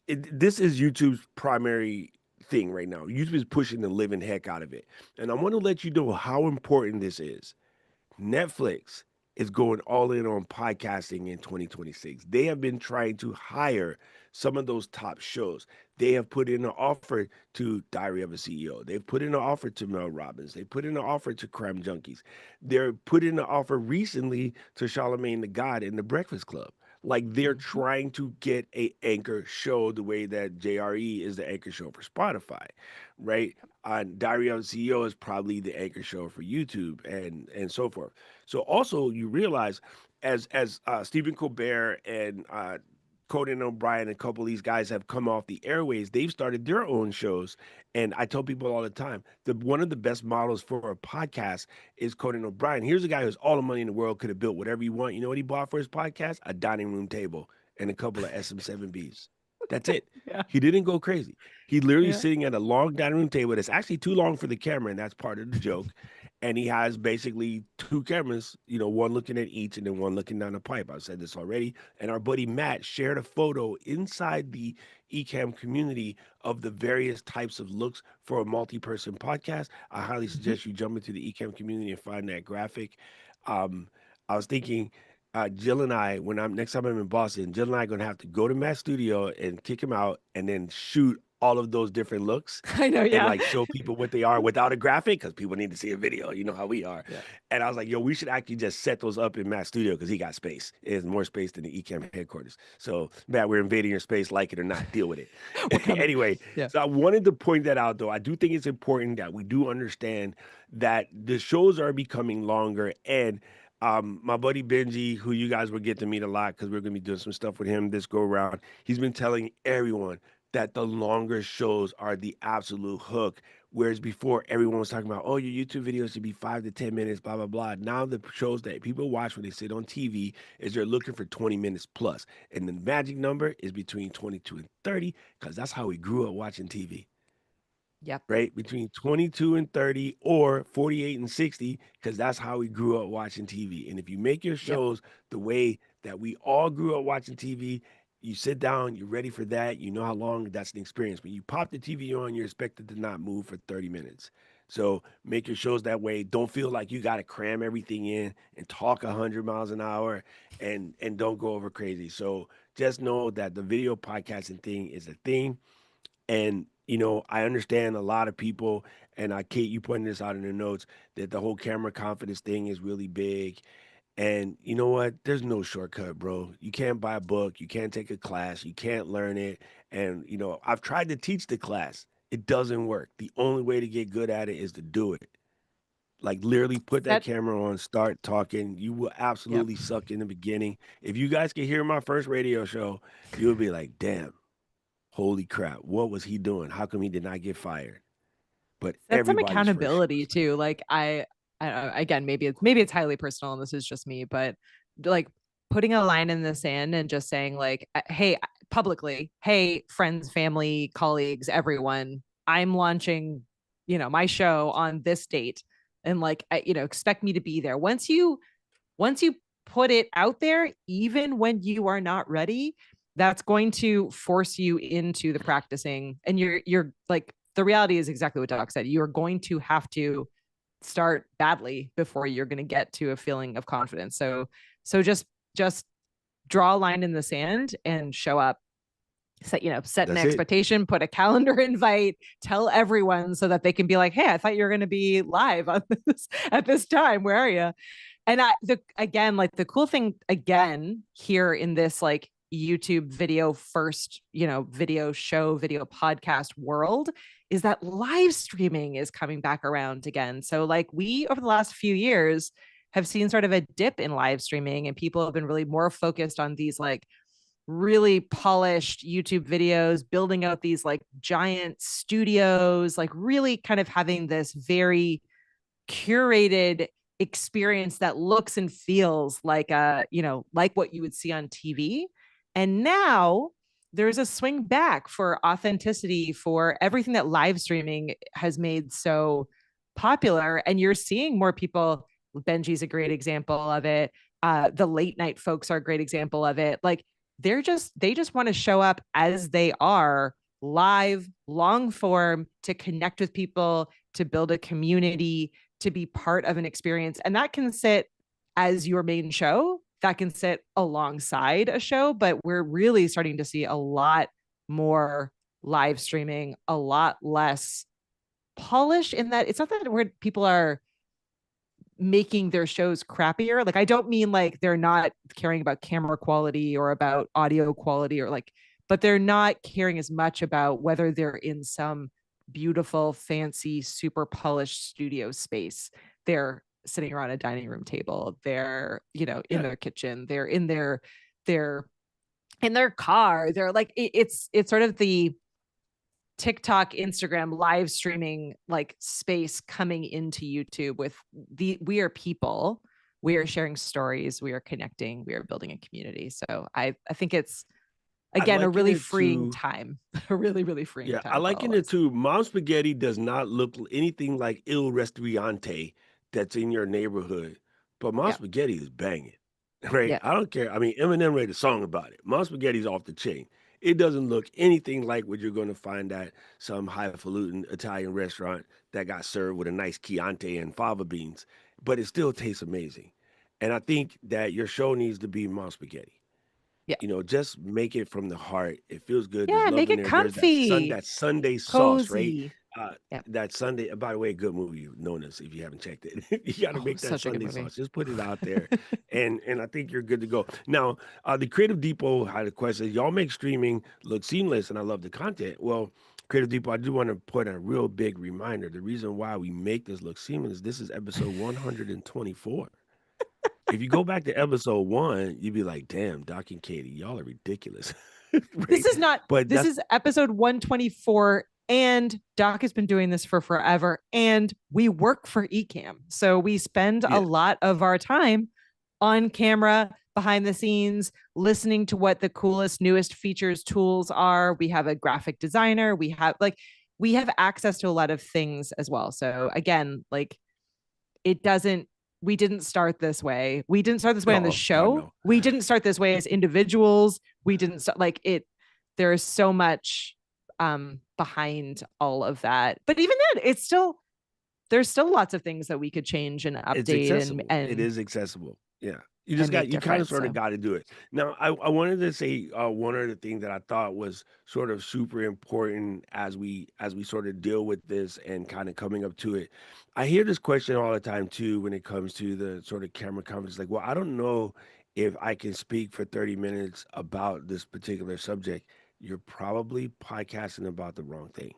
Speaker 1: This is YouTube's primary thing right now. YouTube is pushing the living heck out of it. And I want to let you know how important this is. Netflix is going all in on podcasting in 2026. They have been trying to hire some of those top shows. They have put in an offer to Diary of a CEO. They've put in an offer to Mel Robbins. They put in an offer to Crime Junkies. They're put in an offer recently to Charlemagne the God in the Breakfast Club. Like they're
Speaker 2: Mhm.
Speaker 1: trying to get a anchor show the way that JRE is the anchor show for Spotify, right? Diary of a CEO is probably the anchor show for YouTube and so forth. So also you realize as Stephen Colbert and Conan O'Brien and a couple of these guys have come off the airways, they've started their own shows. And I tell people all the time, the one of the best models for a podcast is Conan O'Brien. Here's a guy who has all the money in the world, could have built whatever he want. You know what he bought for his podcast? A dining room table and a couple of SM7Bs. That's it.
Speaker 2: Yeah.
Speaker 1: He didn't go crazy. He literally
Speaker 2: Yeah.
Speaker 1: sitting at a long dining room table that's actually too long for the camera, and that's part of the joke. And he has basically two cameras, one looking at each and then one looking down the pipe. I've said this already. And our buddy Matt shared a photo inside the Ecamm community of the various types of looks for a multi-person podcast. I highly
Speaker 2: Mhm.
Speaker 1: suggest you jump into the Ecamm community and find that graphic. Um, I was thinking, Jill and I, when I'm next time I'm in Boston, Jill and I are gonna have to go to Matt's studio and kick him out and then shoot all of those different looks
Speaker 2: I know.
Speaker 1: and
Speaker 2: Yeah.
Speaker 1: like show people what they are without a graphic because people need to see a video. You know how we are.
Speaker 2: Yeah.
Speaker 1: And I was like, yo, we should actually just set those up in Matt's studio because he got space. It has more space than the Ecamm headquarters. So, Matt, we're invading your space, like it or not. Deal with it.
Speaker 2: We're coming.
Speaker 1: Anyway,
Speaker 2: Yeah.
Speaker 1: so I wanted to point that out though. I do think it's important that we do understand that the shows are becoming longer and My buddy Benji, who you guys will get to meet a lot because we're gonna be doing some stuff with him this go around. He's been telling everyone that the longer shows are the absolute hook. Whereas before, everyone was talking about, oh, your YouTube videos should be 5 to 10 minutes, blah blah blah. Now the shows that people watch when they sit on TV is they're looking for 20 minutes plus, and the magic number is between 22 and 30 because that's how we grew up watching TV,
Speaker 2: Yep.
Speaker 1: right? Between 22 and 30 or 48 and 60, because that's how we grew up watching TV. And if you make your
Speaker 2: Yep.
Speaker 1: shows the way that we all grew up watching TV, you sit down, you're ready for that, you know how long that's an experience. When you pop the TV on, you're expected to not move for 30 minutes. So make your shows that way. Don't feel like you got to cram everything in and talk 100 miles an hour and don't go over crazy. So just know that the video podcasting thing is a thing, and I understand a lot of people, and Kate, you pointed this out in the notes that the whole camera confidence thing is really big. And you know what? There's no shortcut, bro. You can't buy a book, you can't take a class, you can't learn it. And I've tried to teach the class. It doesn't work. The only way to get good at it is to do it. Like literally put that
Speaker 2: That.
Speaker 1: camera on, start talking. You will
Speaker 2: Yep.
Speaker 1: absolutely suck in the beginning. If you guys could hear my first radio show, you'll be like, damn, holy crap, what was he doing? How come he did not get fired? But
Speaker 2: That's some
Speaker 1: everybody's first show
Speaker 2: accountability
Speaker 1: is like
Speaker 2: too.
Speaker 1: that.
Speaker 2: Like I don't know, again, maybe it's highly personal and this is just me, but like putting a line in the sand and just saying like, hey, publicly, hey, friends, family, colleagues, everyone, I'm launching, my show on this date, and like, expect me to be there. Once you put it out there, even when you are not ready, that's going to force you into the practicing. And you're like, the reality is exactly what Doc said. You're going to have to start badly before you're going to get to a feeling of confidence. So just draw a line in the sand and show up. Set an
Speaker 1: That's it.
Speaker 2: expectation, put a calendar invite, tell everyone so that they can be like, hey, I thought you were going to be live on this at this time. Where are you? And again, like the cool thing again here in this like YouTube video first, video show, video podcast world is that live streaming is coming back around again. So like we over the last few years have seen sort of a dip in live streaming, and people have been really more focused on these like really polished YouTube videos, building out these like giant studios, like really kind of having this very curated experience that looks and feels like like what you would see on TV. And now there's a swing back for authenticity, for everything that live streaming has made so popular, and you're seeing more people. Benji's a great example of it. The late night folks are a great example of it. Like they just want to show up as they are, live, long form, to connect with people, to build a community, to be part of an experience. And that can sit as your main show, that can sit alongside a show, but we're really starting to see a lot more live streaming, a lot less polish, in that it's not that where people are making their shows crappier. Like I don't mean like they're not caring about camera quality or about audio quality or like, but they're not caring as much about whether they're in some beautiful, fancy, super polished studio space. They're sitting around a dining room table. They're, in
Speaker 1: Yeah.
Speaker 2: their kitchen. They're their in their car. They're like it's sort of the TikTok, Instagram live streaming like space coming into YouTube with we are people, we are sharing stories, we are connecting, we are building a community. So I think it's
Speaker 1: I
Speaker 2: again a
Speaker 1: liken
Speaker 2: really
Speaker 1: it
Speaker 2: freeing
Speaker 1: to
Speaker 2: time, a really really freeing
Speaker 1: Yeah, I
Speaker 2: time for all
Speaker 1: liken
Speaker 2: of
Speaker 1: it
Speaker 2: us.
Speaker 1: to Mom Spaghetti does not look anything like Il Restaurante that's in your neighborhood, but Mom
Speaker 2: Yeah,
Speaker 1: Spaghetti is banging, right?
Speaker 2: yeah,
Speaker 1: I don't care. I mean, Eminem made a song about it. Mom Spaghetti's off the chain. It doesn't look anything like what you're going to find at some highfalutin Italian restaurant that got served with a nice Chianti and fava beans, but it still tastes amazing. And I think that your show needs to be Mom Spaghetti.
Speaker 2: yeah,
Speaker 1: Just make it from the heart. It feels good. There's
Speaker 2: yeah.
Speaker 1: love
Speaker 2: Make
Speaker 1: in
Speaker 2: it
Speaker 1: there. There's that
Speaker 2: comfy,
Speaker 1: Sunday sauce, right?
Speaker 2: cozy.
Speaker 1: Uh,
Speaker 2: Yeah.
Speaker 1: that Sunday. By the way, good movie. Known as if you haven't checked it, you got to
Speaker 2: Oh,
Speaker 1: make that
Speaker 2: such a good
Speaker 1: Sunday
Speaker 2: movie.
Speaker 1: sauce. Just put it out there, and I think you're good to go. Now, the Creative Depot had a question. Y'all make streaming look seamless, and I love the content. Well, Creative Depot, I do want to put a real big reminder. The reason why we make this look seamless. This is episode 124. If you go back to episode one, you'd be like, damn, Doc and Katie, y'all are ridiculous.
Speaker 2: This
Speaker 1: Right?
Speaker 2: is not,
Speaker 1: But
Speaker 2: this
Speaker 1: that's
Speaker 2: is episode 124. And Doc has been doing this for forever. And we work for Ecamm. So we spend a
Speaker 1: yeah,
Speaker 2: lot of our time on camera, behind the scenes, listening to what the coolest, newest features, tools are. We have a graphic designer. We have access to a lot of things as well. So again, like it doesn't, we didn't start this way. We didn't start this way on the
Speaker 1: oh God,
Speaker 2: show.
Speaker 1: no.
Speaker 2: We didn't start this way as individuals. We didn't start like it. There is so much behind all of that. But even then, it's still, there's still lots of things that we could change and
Speaker 1: It's
Speaker 2: update and
Speaker 1: accessible. It is accessible. Yeah. You just
Speaker 2: and
Speaker 1: got
Speaker 2: make
Speaker 1: you kind of
Speaker 2: different.
Speaker 1: sort of
Speaker 2: So
Speaker 1: got to do it. Now, I wanted to say one other thing that I thought was sort of super important as we sort of deal with this and kind of coming up to it. I hear this question all the time too when it comes to the sort of camera conference. Like, well, I don't know if I can speak for 30 minutes about this particular subject. You're probably podcasting about the wrong thing.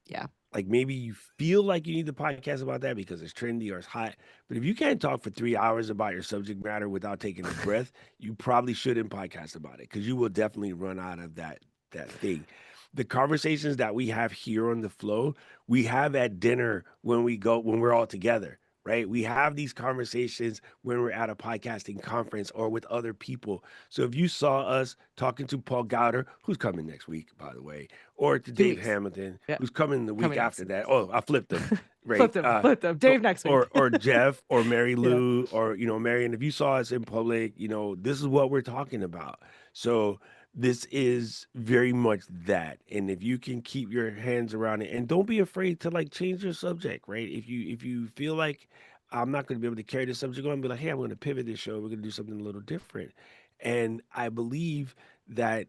Speaker 2: yeah.
Speaker 1: Like maybe you feel like you need to podcast about that because it's trendy or it's hot. But if you can't talk for 3 hours about your subject matter without taking a breath, you probably shouldn't podcast about it because you will definitely run out of that thing. The conversations that we have here on the flow, we have at dinner when we're all together, right? We have these conversations when we're at a podcasting conference or with other people. So if you saw us talking to Paul Gowder, who's coming next week, by the way, or to
Speaker 2: Two
Speaker 1: Dave
Speaker 2: weeks.
Speaker 1: Hamilton,
Speaker 2: Yeah.
Speaker 1: who's coming the week
Speaker 2: Coming
Speaker 1: after
Speaker 2: next.
Speaker 1: that. Oh, I flipped them, right?
Speaker 2: Flipped him. Flipped him. Dave next week.
Speaker 1: Or Jeff or Mary
Speaker 2: Yeah.
Speaker 1: Lou or Marion. If you saw us in public, this is what we're talking about. So this is very much that. And if you can keep your hands around it and don't be afraid to like change your subject, right? If you feel like I'm not going to be able to carry this subject on, be like, hey, I'm going to pivot this show. We're going to do something a little different. And I believe that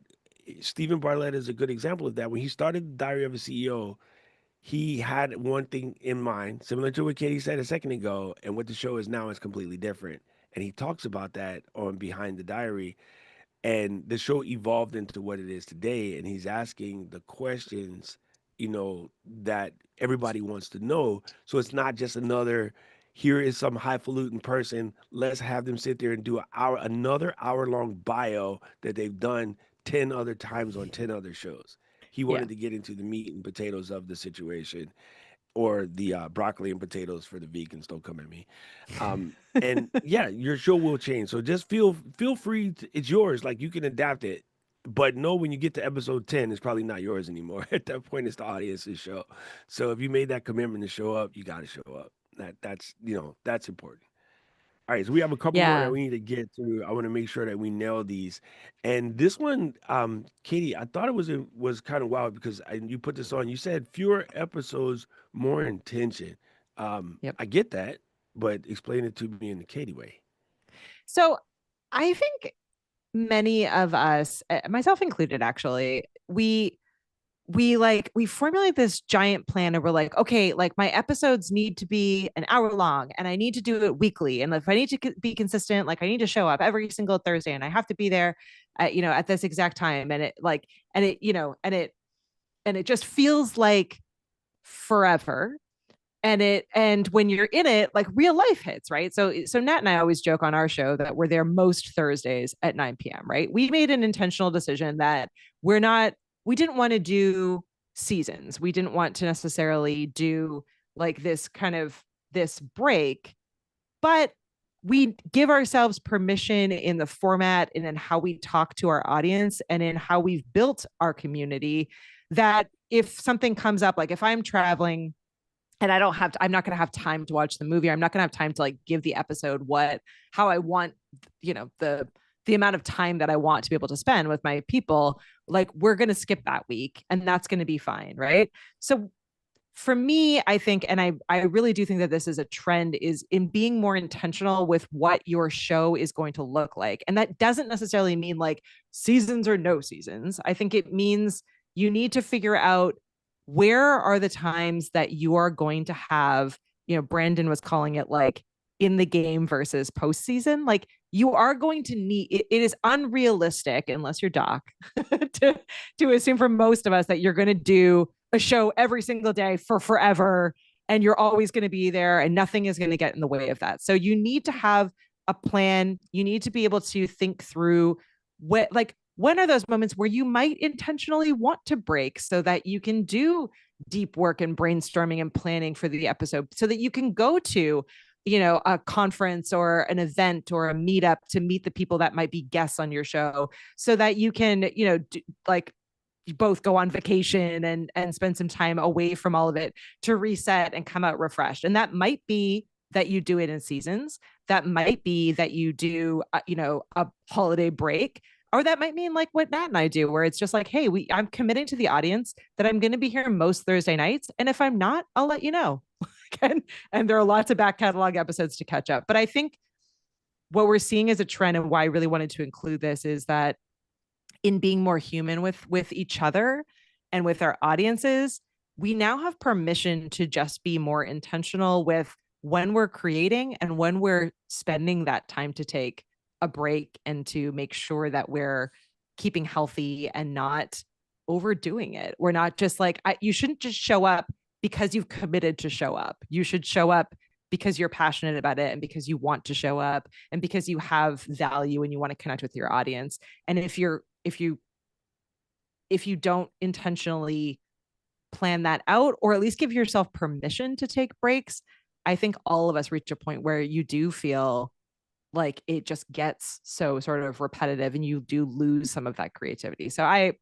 Speaker 1: Stephen Bartlett is a good example of that. When he started the Diary of a CEO, he had one thing in mind, similar to what Katie said a second ago, and what the show is now is completely different. And he talks about that on Behind the Diary. And the show evolved into what it is today. And he's asking the questions, that everybody wants to know. So it's not just another, here is some highfalutin person. Let's have them sit there and do another hour long bio that they've done 10 other times on 10 other shows. He
Speaker 2: Yeah.
Speaker 1: wanted to get into the meat and potatoes of the situation, or the broccoli and potatoes for the vegans. Don't come at me. And yeah, your show will change. So just feel free. It's yours. Like you can adapt it, but know when you get to episode 10, it's probably not yours anymore. At that point, it's the audience's show. So if you made that commitment to show up, you got to show up. That's important. All right, so we have a couple more that
Speaker 2: Yeah.
Speaker 1: we need to get through. I want to make sure that we nail these. And this one, Katie, I thought it was kind of wild because you put this on. You said fewer episodes, more intention.
Speaker 2: Yep.
Speaker 1: I get that, but explain it to me in the Katie way.
Speaker 2: So I think many of us, myself included, actually, we formulate this giant plan and we're like, okay, like my episodes need to be an hour long and I need to do it weekly. And if I need to be consistent, like I need to show up every single Thursday and I have to be there at this exact time. And it like, and it, and it just feels like forever. And when you're in it, like real life hits, right? So Nat and I always joke on our show that we're there most Thursdays at 9 p.m., right? We made an intentional decision that we didn't want to do seasons. We didn't want to necessarily do like this kind of this break, but we give ourselves permission in the format and in how we talk to our audience and in how we've built our community, that if something comes up, like if I'm traveling and I'm not going to have time to watch the movie, I'm not going to have time to like give the episode how I want, the amount of time that I want to be able to spend with my people, like we're going to skip that week and that's going to be fine. Right. So for me, I think, and I really do think that this is a trend, is in being more intentional with what your show is going to look like. And that doesn't necessarily mean like seasons or no seasons. I think it means you need to figure out where are the times that you are going to have, Brandon was calling it like in the game versus postseason. Like you are going to need it is unrealistic unless you're Doc to assume for most of us that you're going to do a show every single day for forever and you're always going to be there and nothing is going to get in the way of that. So you need to have a plan. You need to be able to think through what, like, when are those moments where you might intentionally want to break so that you can do deep work and brainstorming and planning for the episode so that you can go to, a conference or an event or a meetup to meet the people that might be guests on your show so that you can, like, both go on vacation and spend some time away from all of it to reset and come out refreshed. And that might be that you do it in seasons. That might be that you do, a holiday break. Or that might mean like what Nat and I do, where it's just like, hey, I'm committing to the audience that I'm going to be here most Thursday nights. And if I'm not, I'll let you know. And there are lots of back catalog episodes to catch up. But I think what we're seeing as a trend and why I really wanted to include this is that in being more human with each other and with our audiences, we now have permission to just be more intentional with when we're creating and when we're spending that time to take a break and to make sure that we're keeping healthy and not overdoing it. We're not just like, you shouldn't just show up because you've committed to show up. You should show up because you're passionate about it and because you want to show up and because you have value and you want to connect with your audience. And if you don't intentionally plan that out or at least give yourself permission to take breaks, I think all of us reach a point where you do feel like it just gets so sort of repetitive and you do lose some of that creativity. So I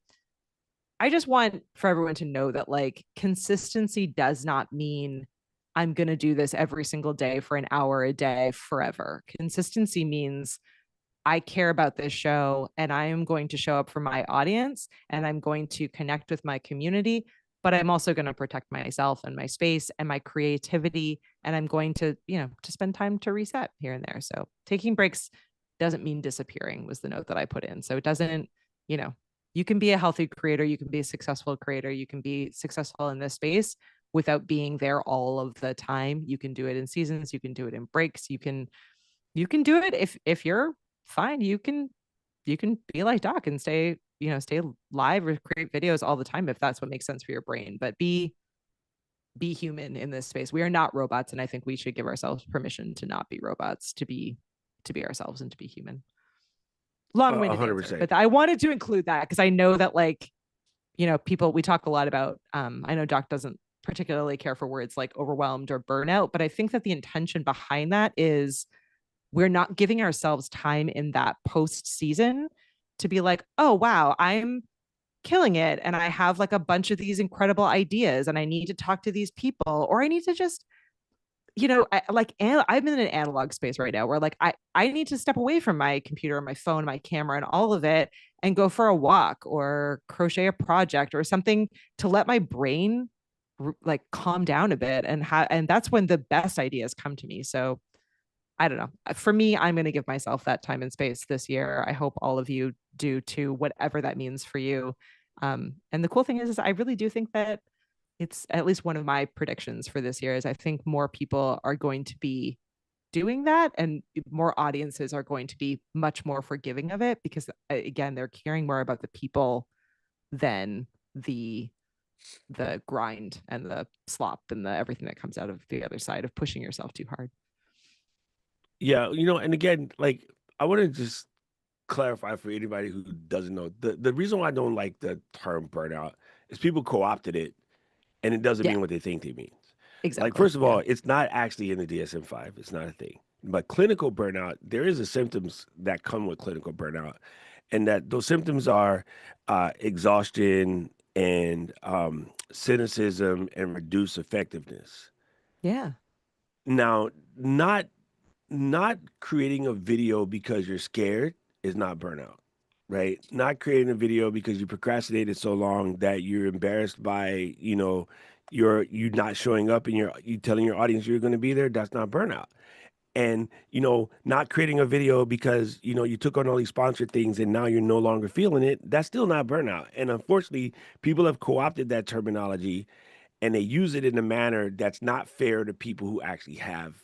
Speaker 2: just want for everyone to know that, like, consistency does not mean I'm going to do this every single day for an hour a day forever. Consistency means I care about this show and I am going to show up for my audience and I'm going to connect with my community, but I'm also going to protect myself and my space and my creativity. And I'm going to, to spend time to reset here and there. So taking breaks doesn't mean disappearing, was the note that I put in. So it doesn't, you know, you can be a healthy creator, you can be a successful creator, you can be successful in this space without being there all of the time. You can do it in seasons, you can do it in breaks, you can do it if you're fine. You can be like Doc and stay live or create videos all the time if that's what makes sense for your brain. But be human in this space. We are not robots, and I think we should give ourselves permission to not be robots, to be ourselves and to be human.
Speaker 1: A
Speaker 2: Long-winded
Speaker 1: hundred
Speaker 2: answer,
Speaker 1: percent.
Speaker 2: but I wanted to include that because I know that, like, people, we talk a lot about, I know Doc doesn't particularly care for words like overwhelmed or burnout, but I think that the intention behind that is we're not giving ourselves time in that post season to be like, oh wow, I'm killing it and I have like a bunch of these incredible ideas and I need to talk to these people, or I need to just, I'm in an analog space right now where, like, I need to step away from my computer, my phone, my camera, and all of it, and go for a walk or crochet a project or something to let my brain like calm down a bit, and that's when the best ideas come to me. So I don't know. For me, I'm going to give myself that time and space this year. I hope all of you do too, whatever that means for you. And the cool thing is I really do think that it's at least one of my predictions for this year is I think more people are going to be doing that and more audiences are going to be much more forgiving of it because, again, they're caring more about the people than the grind and the slop and the everything that comes out of the other side of pushing yourself too hard.
Speaker 1: Yeah, and again, like I want to just clarify for anybody who doesn't know the reason why I don't like the term burnout is people co-opted it and it doesn't
Speaker 2: Yeah,
Speaker 1: mean what they think it means. Like,
Speaker 2: exactly.
Speaker 1: first of
Speaker 2: Yeah.
Speaker 1: all, it's not actually in the DSM-5. It's not a thing. But clinical burnout, there is a symptoms that come with clinical burnout, and that those symptoms are exhaustion and cynicism and reduced effectiveness.
Speaker 2: Yeah.
Speaker 1: Now, not creating a video because you're scared is not burnout, right? Not creating a video because you procrastinated so long that you're embarrassed by, you not showing up and you telling your audience you're going to be there, that's not burnout. And, not creating a video because, you took on all these sponsored things and now you're no longer feeling it, that's still not burnout. And unfortunately, people have co-opted that terminology and they use it in a manner that's not fair to people who actually have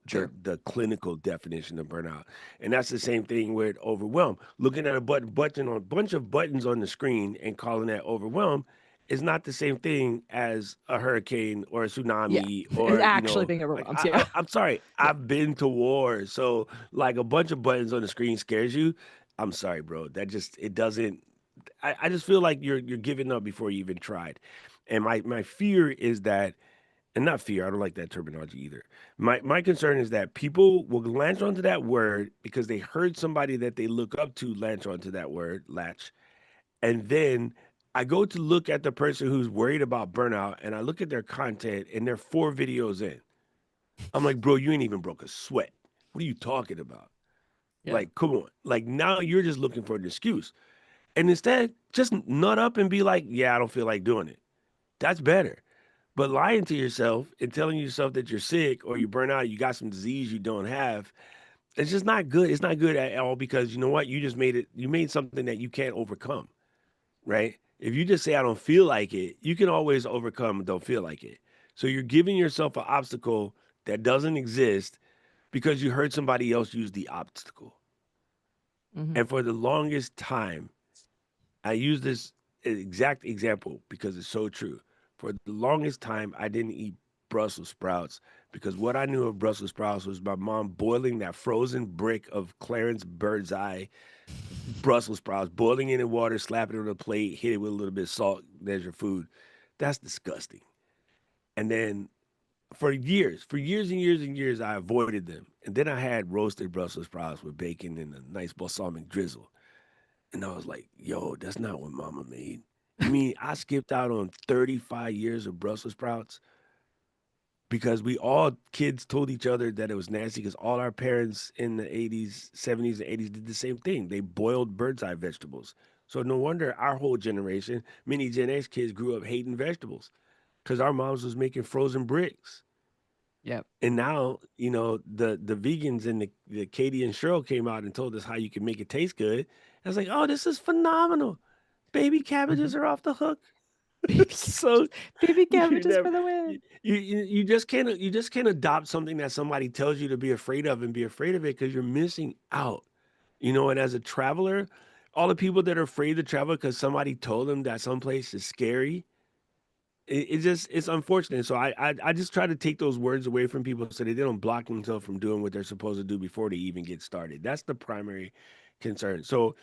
Speaker 2: True.
Speaker 1: the clinical definition of burnout. And that's the same thing with overwhelm. Looking at a bunch of buttons on the screen and calling that overwhelm is not the same thing as a hurricane or a
Speaker 2: Yeah.
Speaker 1: tsunami
Speaker 2: It's
Speaker 1: or
Speaker 2: actually being
Speaker 1: like
Speaker 2: overwhelmed. Yeah.
Speaker 1: I'm sorry,
Speaker 2: Yeah.
Speaker 1: I've been to war, so like a bunch of buttons on the screen scares you. I'm sorry, bro. That just it doesn't. I just feel like you're giving up before you even tried, and my fear is that, and not fear. I don't like that terminology either. My concern is that people will latch onto that word because they heard somebody that they look up to latch onto that word, latch, and then I go to look at the person who's worried about burnout and I look at their content and they're 4 videos in. I'm like, bro, you ain't even broke a sweat. What are you talking about?
Speaker 2: Yeah.
Speaker 1: Like, come on. Like, now you're just looking for an excuse. And instead, just nut up and be like, yeah, I don't feel like doing it. That's better. But lying to yourself and telling yourself that you're sick or you burn out, you got some disease you don't have, it's just not good. It's not good at all because you know what? You just made it, you made something that you can't overcome. Right? If you just say, I don't feel like it, you can always overcome don't feel like it. So you're giving yourself an obstacle that doesn't exist because you heard somebody else use the obstacle.
Speaker 2: Hmm.
Speaker 1: And for the longest time, I use this exact example because it's so true. For the longest time, I didn't eat Brussels sprouts because what I knew of Brussels sprouts was my mom boiling that frozen brick of Clarence Bird's Eye Brussels sprouts, boiling it in water, slap it on a plate, hit it with a little bit of salt. There's your food. That's disgusting. And then for years and years and years, I avoided them. And then I had roasted Brussels sprouts with bacon and a nice balsamic drizzle. And I was like, yo, that's not what mama made. You mean I skipped out on 35 years of Brussels sprouts because we all kids told each other that it was nasty because all our parents in the 80s, 70s, and 80s did the same thing. They boiled bird's eye vegetables. So no wonder our whole generation, many Gen X kids grew up hating vegetables because our moms was making frozen bricks.
Speaker 2: Yep.
Speaker 1: And now, the vegans and the Katie and Cheryl came out and told us how you can make it taste good. I was like, oh, this is phenomenal. Baby cabbages
Speaker 2: Hmm.
Speaker 1: are off the hook.
Speaker 2: Baby cabbages.
Speaker 1: So
Speaker 2: Baby
Speaker 1: you
Speaker 2: cabbages
Speaker 1: never
Speaker 2: for the
Speaker 1: you,
Speaker 2: win.
Speaker 1: you just can't adopt something that somebody tells you to be afraid of and be afraid of it because you're missing out. And as a traveler, all the people that are afraid to travel because somebody told them that someplace is scary, it's unfortunate. So I just try to take those words away from people so they don't block themselves from doing what they're supposed to do before they even get started. That's the primary concern. So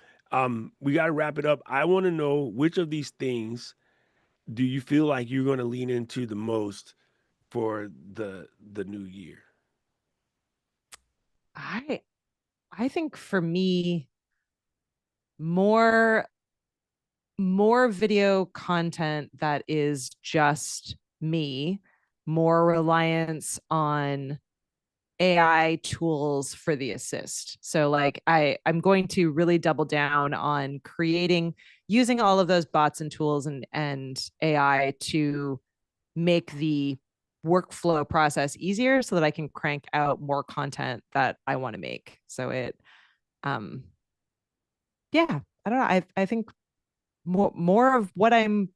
Speaker 1: we got to wrap it up. I want to know which of these things do you feel like you're going to lean into the most for the new year?
Speaker 2: I I think for me, more more video content that is just me, more reliance on AI tools for the assist. So like I'm going to really double down on creating using all of those bots and tools and AI to make the workflow process easier so that I can crank out more content that I want to make. So it um yeah, I don't know. I think more of what I'm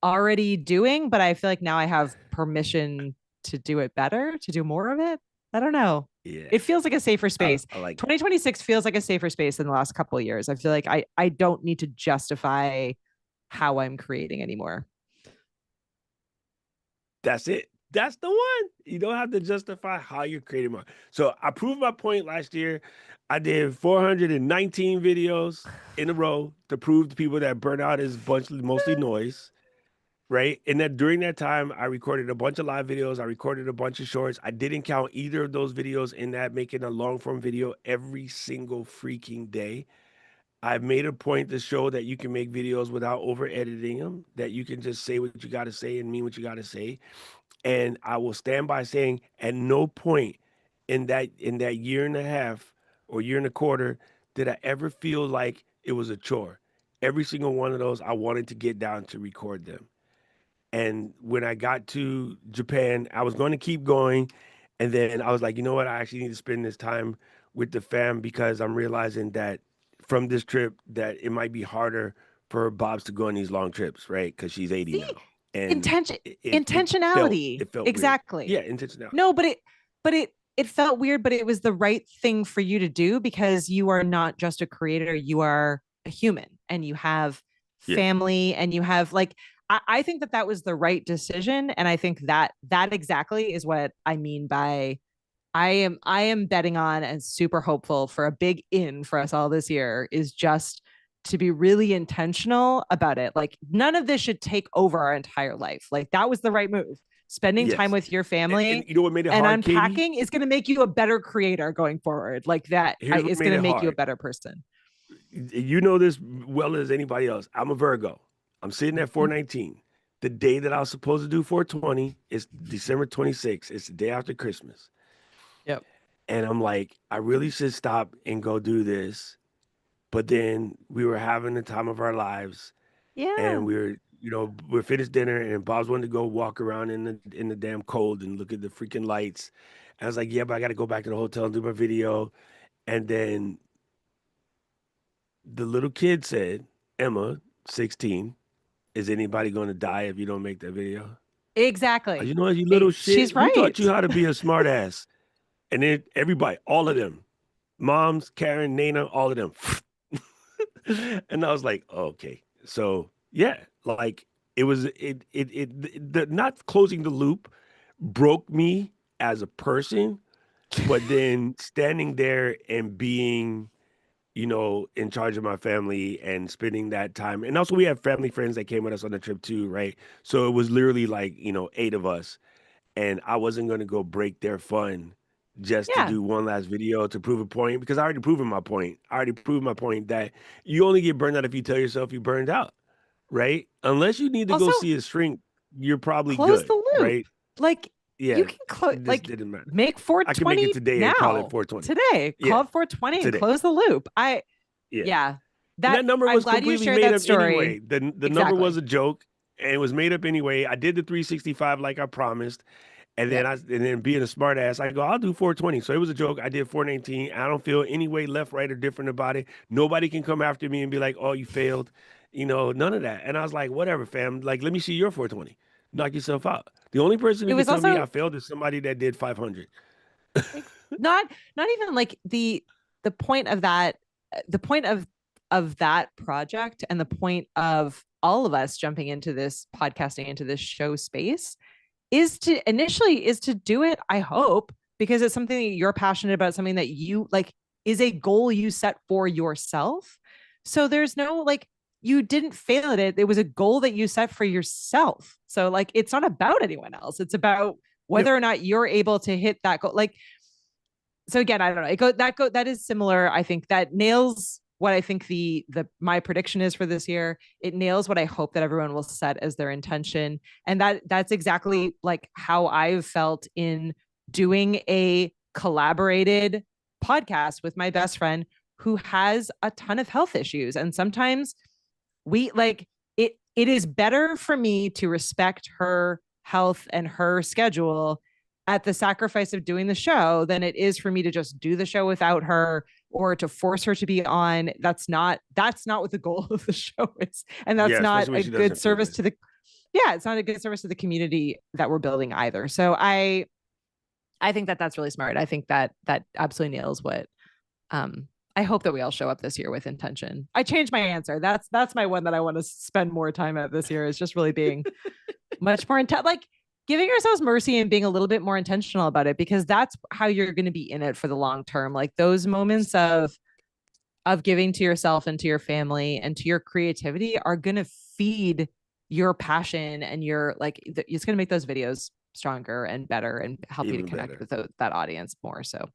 Speaker 2: already doing, but I feel like now I have permission to do it better, to do more of it. I don't know.
Speaker 1: Yeah,
Speaker 2: It feels like a safer space.
Speaker 1: I like that.
Speaker 2: 2026 feels like a safer space than the last couple of years. I feel like I don't need to justify how I'm creating anymore.
Speaker 1: That's it. That's the one. You don't have to justify how you're creating more. So I proved my point last year. I did 419 videos in a row to prove to people that burnout is mostly noise, right? And that during that time, I recorded a bunch of live videos. I recorded a bunch of shorts. I didn't count either of those videos in that, making a long form video every single freaking day. I've made a point to show that you can make videos without over editing them, that you can just say what you got to say and mean what you got to say. And I will stand by saying at no point in that year and a half or year and a quarter did I ever feel like it was a chore. Every single one of those I wanted to get down to record them. And when I got to Japan, I was going to keep going. And then I was like, you know what? I actually need to spend this time with the fam because I'm realizing that from this trip that it might be harder for Bob's to go on these long trips, right? Because she's 80
Speaker 2: See,
Speaker 1: now. And
Speaker 2: intention
Speaker 1: it felt
Speaker 2: intentionality.
Speaker 1: it felt weird.
Speaker 2: Exactly.
Speaker 1: Yeah, intentionality.
Speaker 2: No, but it felt weird, but it was the right thing for you to do because you are not just a creator, you are a human and you have
Speaker 1: Yeah.
Speaker 2: family and you have like I think that that was the right decision, and I think that that exactly is what I mean by I am betting on and super hopeful for a big in for us all this year is just to be really intentional about it. Like none of this should take over our entire life. Like that was the right move. Spending time
Speaker 1: Yes.
Speaker 2: with your
Speaker 1: And
Speaker 2: family
Speaker 1: you know what made it
Speaker 2: and
Speaker 1: hard, Katie?
Speaker 2: unpacking is going to make you a better creator going forward. Like that
Speaker 1: Here's what
Speaker 2: is
Speaker 1: made
Speaker 2: going to
Speaker 1: it
Speaker 2: make you a
Speaker 1: hard.
Speaker 2: better person.
Speaker 1: You know this well as anybody else. I'm a Virgo. I'm sitting at
Speaker 2: Mm-hmm.
Speaker 1: 419. The day that I was supposed to do 420 is December 26th. It's the day after Christmas.
Speaker 2: Yep.
Speaker 1: And I'm like, I really should stop and go do this. But then we were having the time of our lives and
Speaker 2: Yeah.
Speaker 1: we're finished dinner and Bob's wanted to go walk around in the damn cold and look at the freaking lights. And I was like, yeah, but I got to go back to the hotel and do my video. And then the little kid said, Emma, 16, is anybody going to die if you don't make that video?
Speaker 2: Exactly.
Speaker 1: You know what, you little shit?
Speaker 2: She's
Speaker 1: Who taught you
Speaker 2: right.
Speaker 1: how to be a smart ass? And then everybody, all of them, moms, Karen, Nana, all of them. And I was like, oh, okay. So yeah, like the not closing the loop broke me as a person, but then standing there and being in charge of my family and spending that time. And also, we have family friends that came with us on the trip too, right? So it was literally like, eight of us. And I wasn't going to go break their fun just to
Speaker 2: Yeah.
Speaker 1: do one last video to prove a point because I already proven my point. I already proved my point that you only get burned out if you tell yourself you burned out, right? Unless you need to go
Speaker 2: Also,
Speaker 1: see a shrink, you're probably
Speaker 2: close
Speaker 1: good,
Speaker 2: the loop.
Speaker 1: right?
Speaker 2: Like you
Speaker 1: Yeah,
Speaker 2: can close
Speaker 1: this
Speaker 2: like
Speaker 1: didn't matter.
Speaker 2: make
Speaker 1: I can make it
Speaker 2: 420
Speaker 1: today and call it
Speaker 2: now
Speaker 1: 420.
Speaker 2: today. Call
Speaker 1: Yeah,
Speaker 2: it 420 and
Speaker 1: today.
Speaker 2: close the loop. I
Speaker 1: Yeah.
Speaker 2: yeah.
Speaker 1: And
Speaker 2: That
Speaker 1: that number
Speaker 2: I'm
Speaker 1: was
Speaker 2: glad you
Speaker 1: completely
Speaker 2: shared
Speaker 1: made
Speaker 2: that
Speaker 1: up
Speaker 2: story.
Speaker 1: anyway. The number was
Speaker 2: Exactly.
Speaker 1: a joke and it was made up anyway. I did the 365 like I promised.
Speaker 2: Yep.
Speaker 1: And then being a smart ass, I go, I'll do 420. So it was a joke. I did 419. I don't feel any way left, right, or different about it. Nobody can come after me and be like, oh, you failed. None of that. And I was like, whatever, fam. Like, let me see your 420. Knock yourself out. The only person
Speaker 2: It
Speaker 1: who could
Speaker 2: was
Speaker 1: tell me
Speaker 2: also
Speaker 1: I failed is somebody that did 500.
Speaker 2: like not even like the point of that the point of that project and the point of all of us jumping into this podcasting into this show space is to do it, I hope, because it's something that you're passionate about, something that you like is a goal you set for yourself. So there's no like you didn't fail at it. It was a goal that you set for yourself. So like it's not about anyone else. It's about
Speaker 1: No,
Speaker 2: whether or not you're able to hit that goal. Like so again, I don't know. That is similar. I think that nails what I think the my prediction is for this year. It nails what I hope that everyone will set as their intention, and that's exactly like how I've felt in doing a collaborated podcast with my best friend who has a ton of health issues, and sometimes we like it. It is better for me to respect her health and her schedule at the sacrifice of doing the show than it is for me to just do the show without her or to force her to be on. That's not what the goal of the show is, and that's
Speaker 1: yeah,
Speaker 2: not
Speaker 1: especially when
Speaker 2: a
Speaker 1: she
Speaker 2: good
Speaker 1: doesn't feel
Speaker 2: service
Speaker 1: good.
Speaker 2: to the yeah, it's not a good service to the community that we're building either. So I think that that's really smart. I think that that absolutely nails what um I hope that we all show up this year with intention. I changed my answer. That's my one that I want to spend more time at this year is just really being much more intense, like giving ourselves mercy and being a little bit more intentional about it because that's how you're going to be in it for the long term. Like those moments of giving to yourself and to your family and to your creativity are going to feed your passion and your like it's going to make those videos stronger and better and help you to
Speaker 1: Even
Speaker 2: connect
Speaker 1: better.
Speaker 2: with that audience more. So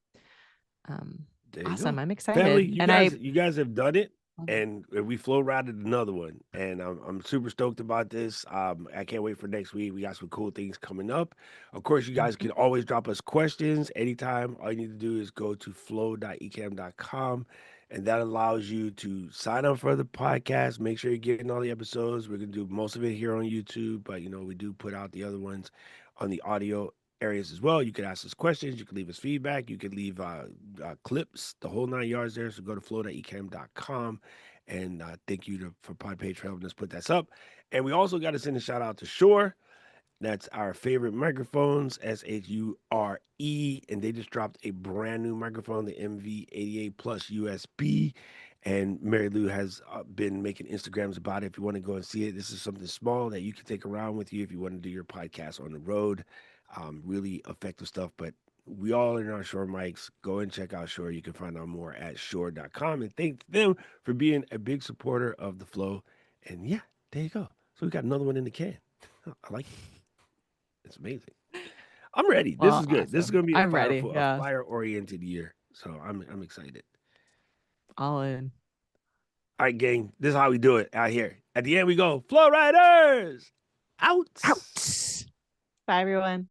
Speaker 2: um
Speaker 1: There you
Speaker 2: awesome,
Speaker 1: go.
Speaker 2: I'm
Speaker 1: Family,
Speaker 2: excited
Speaker 1: you
Speaker 2: and
Speaker 1: guys
Speaker 2: I
Speaker 1: you guys have done it
Speaker 2: love it.
Speaker 1: and we flow routed another one. And I'm super stoked about this. I can't wait for next week. We got some cool things coming up. Of course, you guys
Speaker 2: Mm-hmm.
Speaker 1: can always drop us questions anytime. All you need to do is go to flow.ecamm.com and that allows you to sign up for the podcast. Make sure you're getting all the episodes. We're gonna do most of it here on YouTube, but we do put out the other ones on the audio areas as well. You can ask us questions. You can leave us feedback. You can leave clips, the whole 9 yards there. So go to flow.ecamm.com. And thank you for PodPage for helping us put this up. And we also got to send a shout out to Shure. That's our favorite microphones, Shure. And they just dropped a brand new microphone, the MV88 Plus USB. And Mary Lou has been making Instagrams about it. If you want to go and see it, this is something small that you can take around with you if you want to do your podcast on the road. Really effective stuff. But we all in our Shore mics. Go and check out Shore. You can find out more at shore.com. And thank them for being a big supporter of the flow. And yeah, there you go. So we got another one in the can. I like it. It's amazing. I'm ready. This
Speaker 2: Well,
Speaker 1: is good. This is
Speaker 2: awesome.
Speaker 1: going to be
Speaker 2: I'm ready.
Speaker 1: a
Speaker 2: Yeah.
Speaker 1: fire oriented year. So I'm excited.
Speaker 2: All in.
Speaker 1: All right, gang. This is how we do it out here. At the end, we go, Flow Riders out.
Speaker 2: Out. Bye, everyone.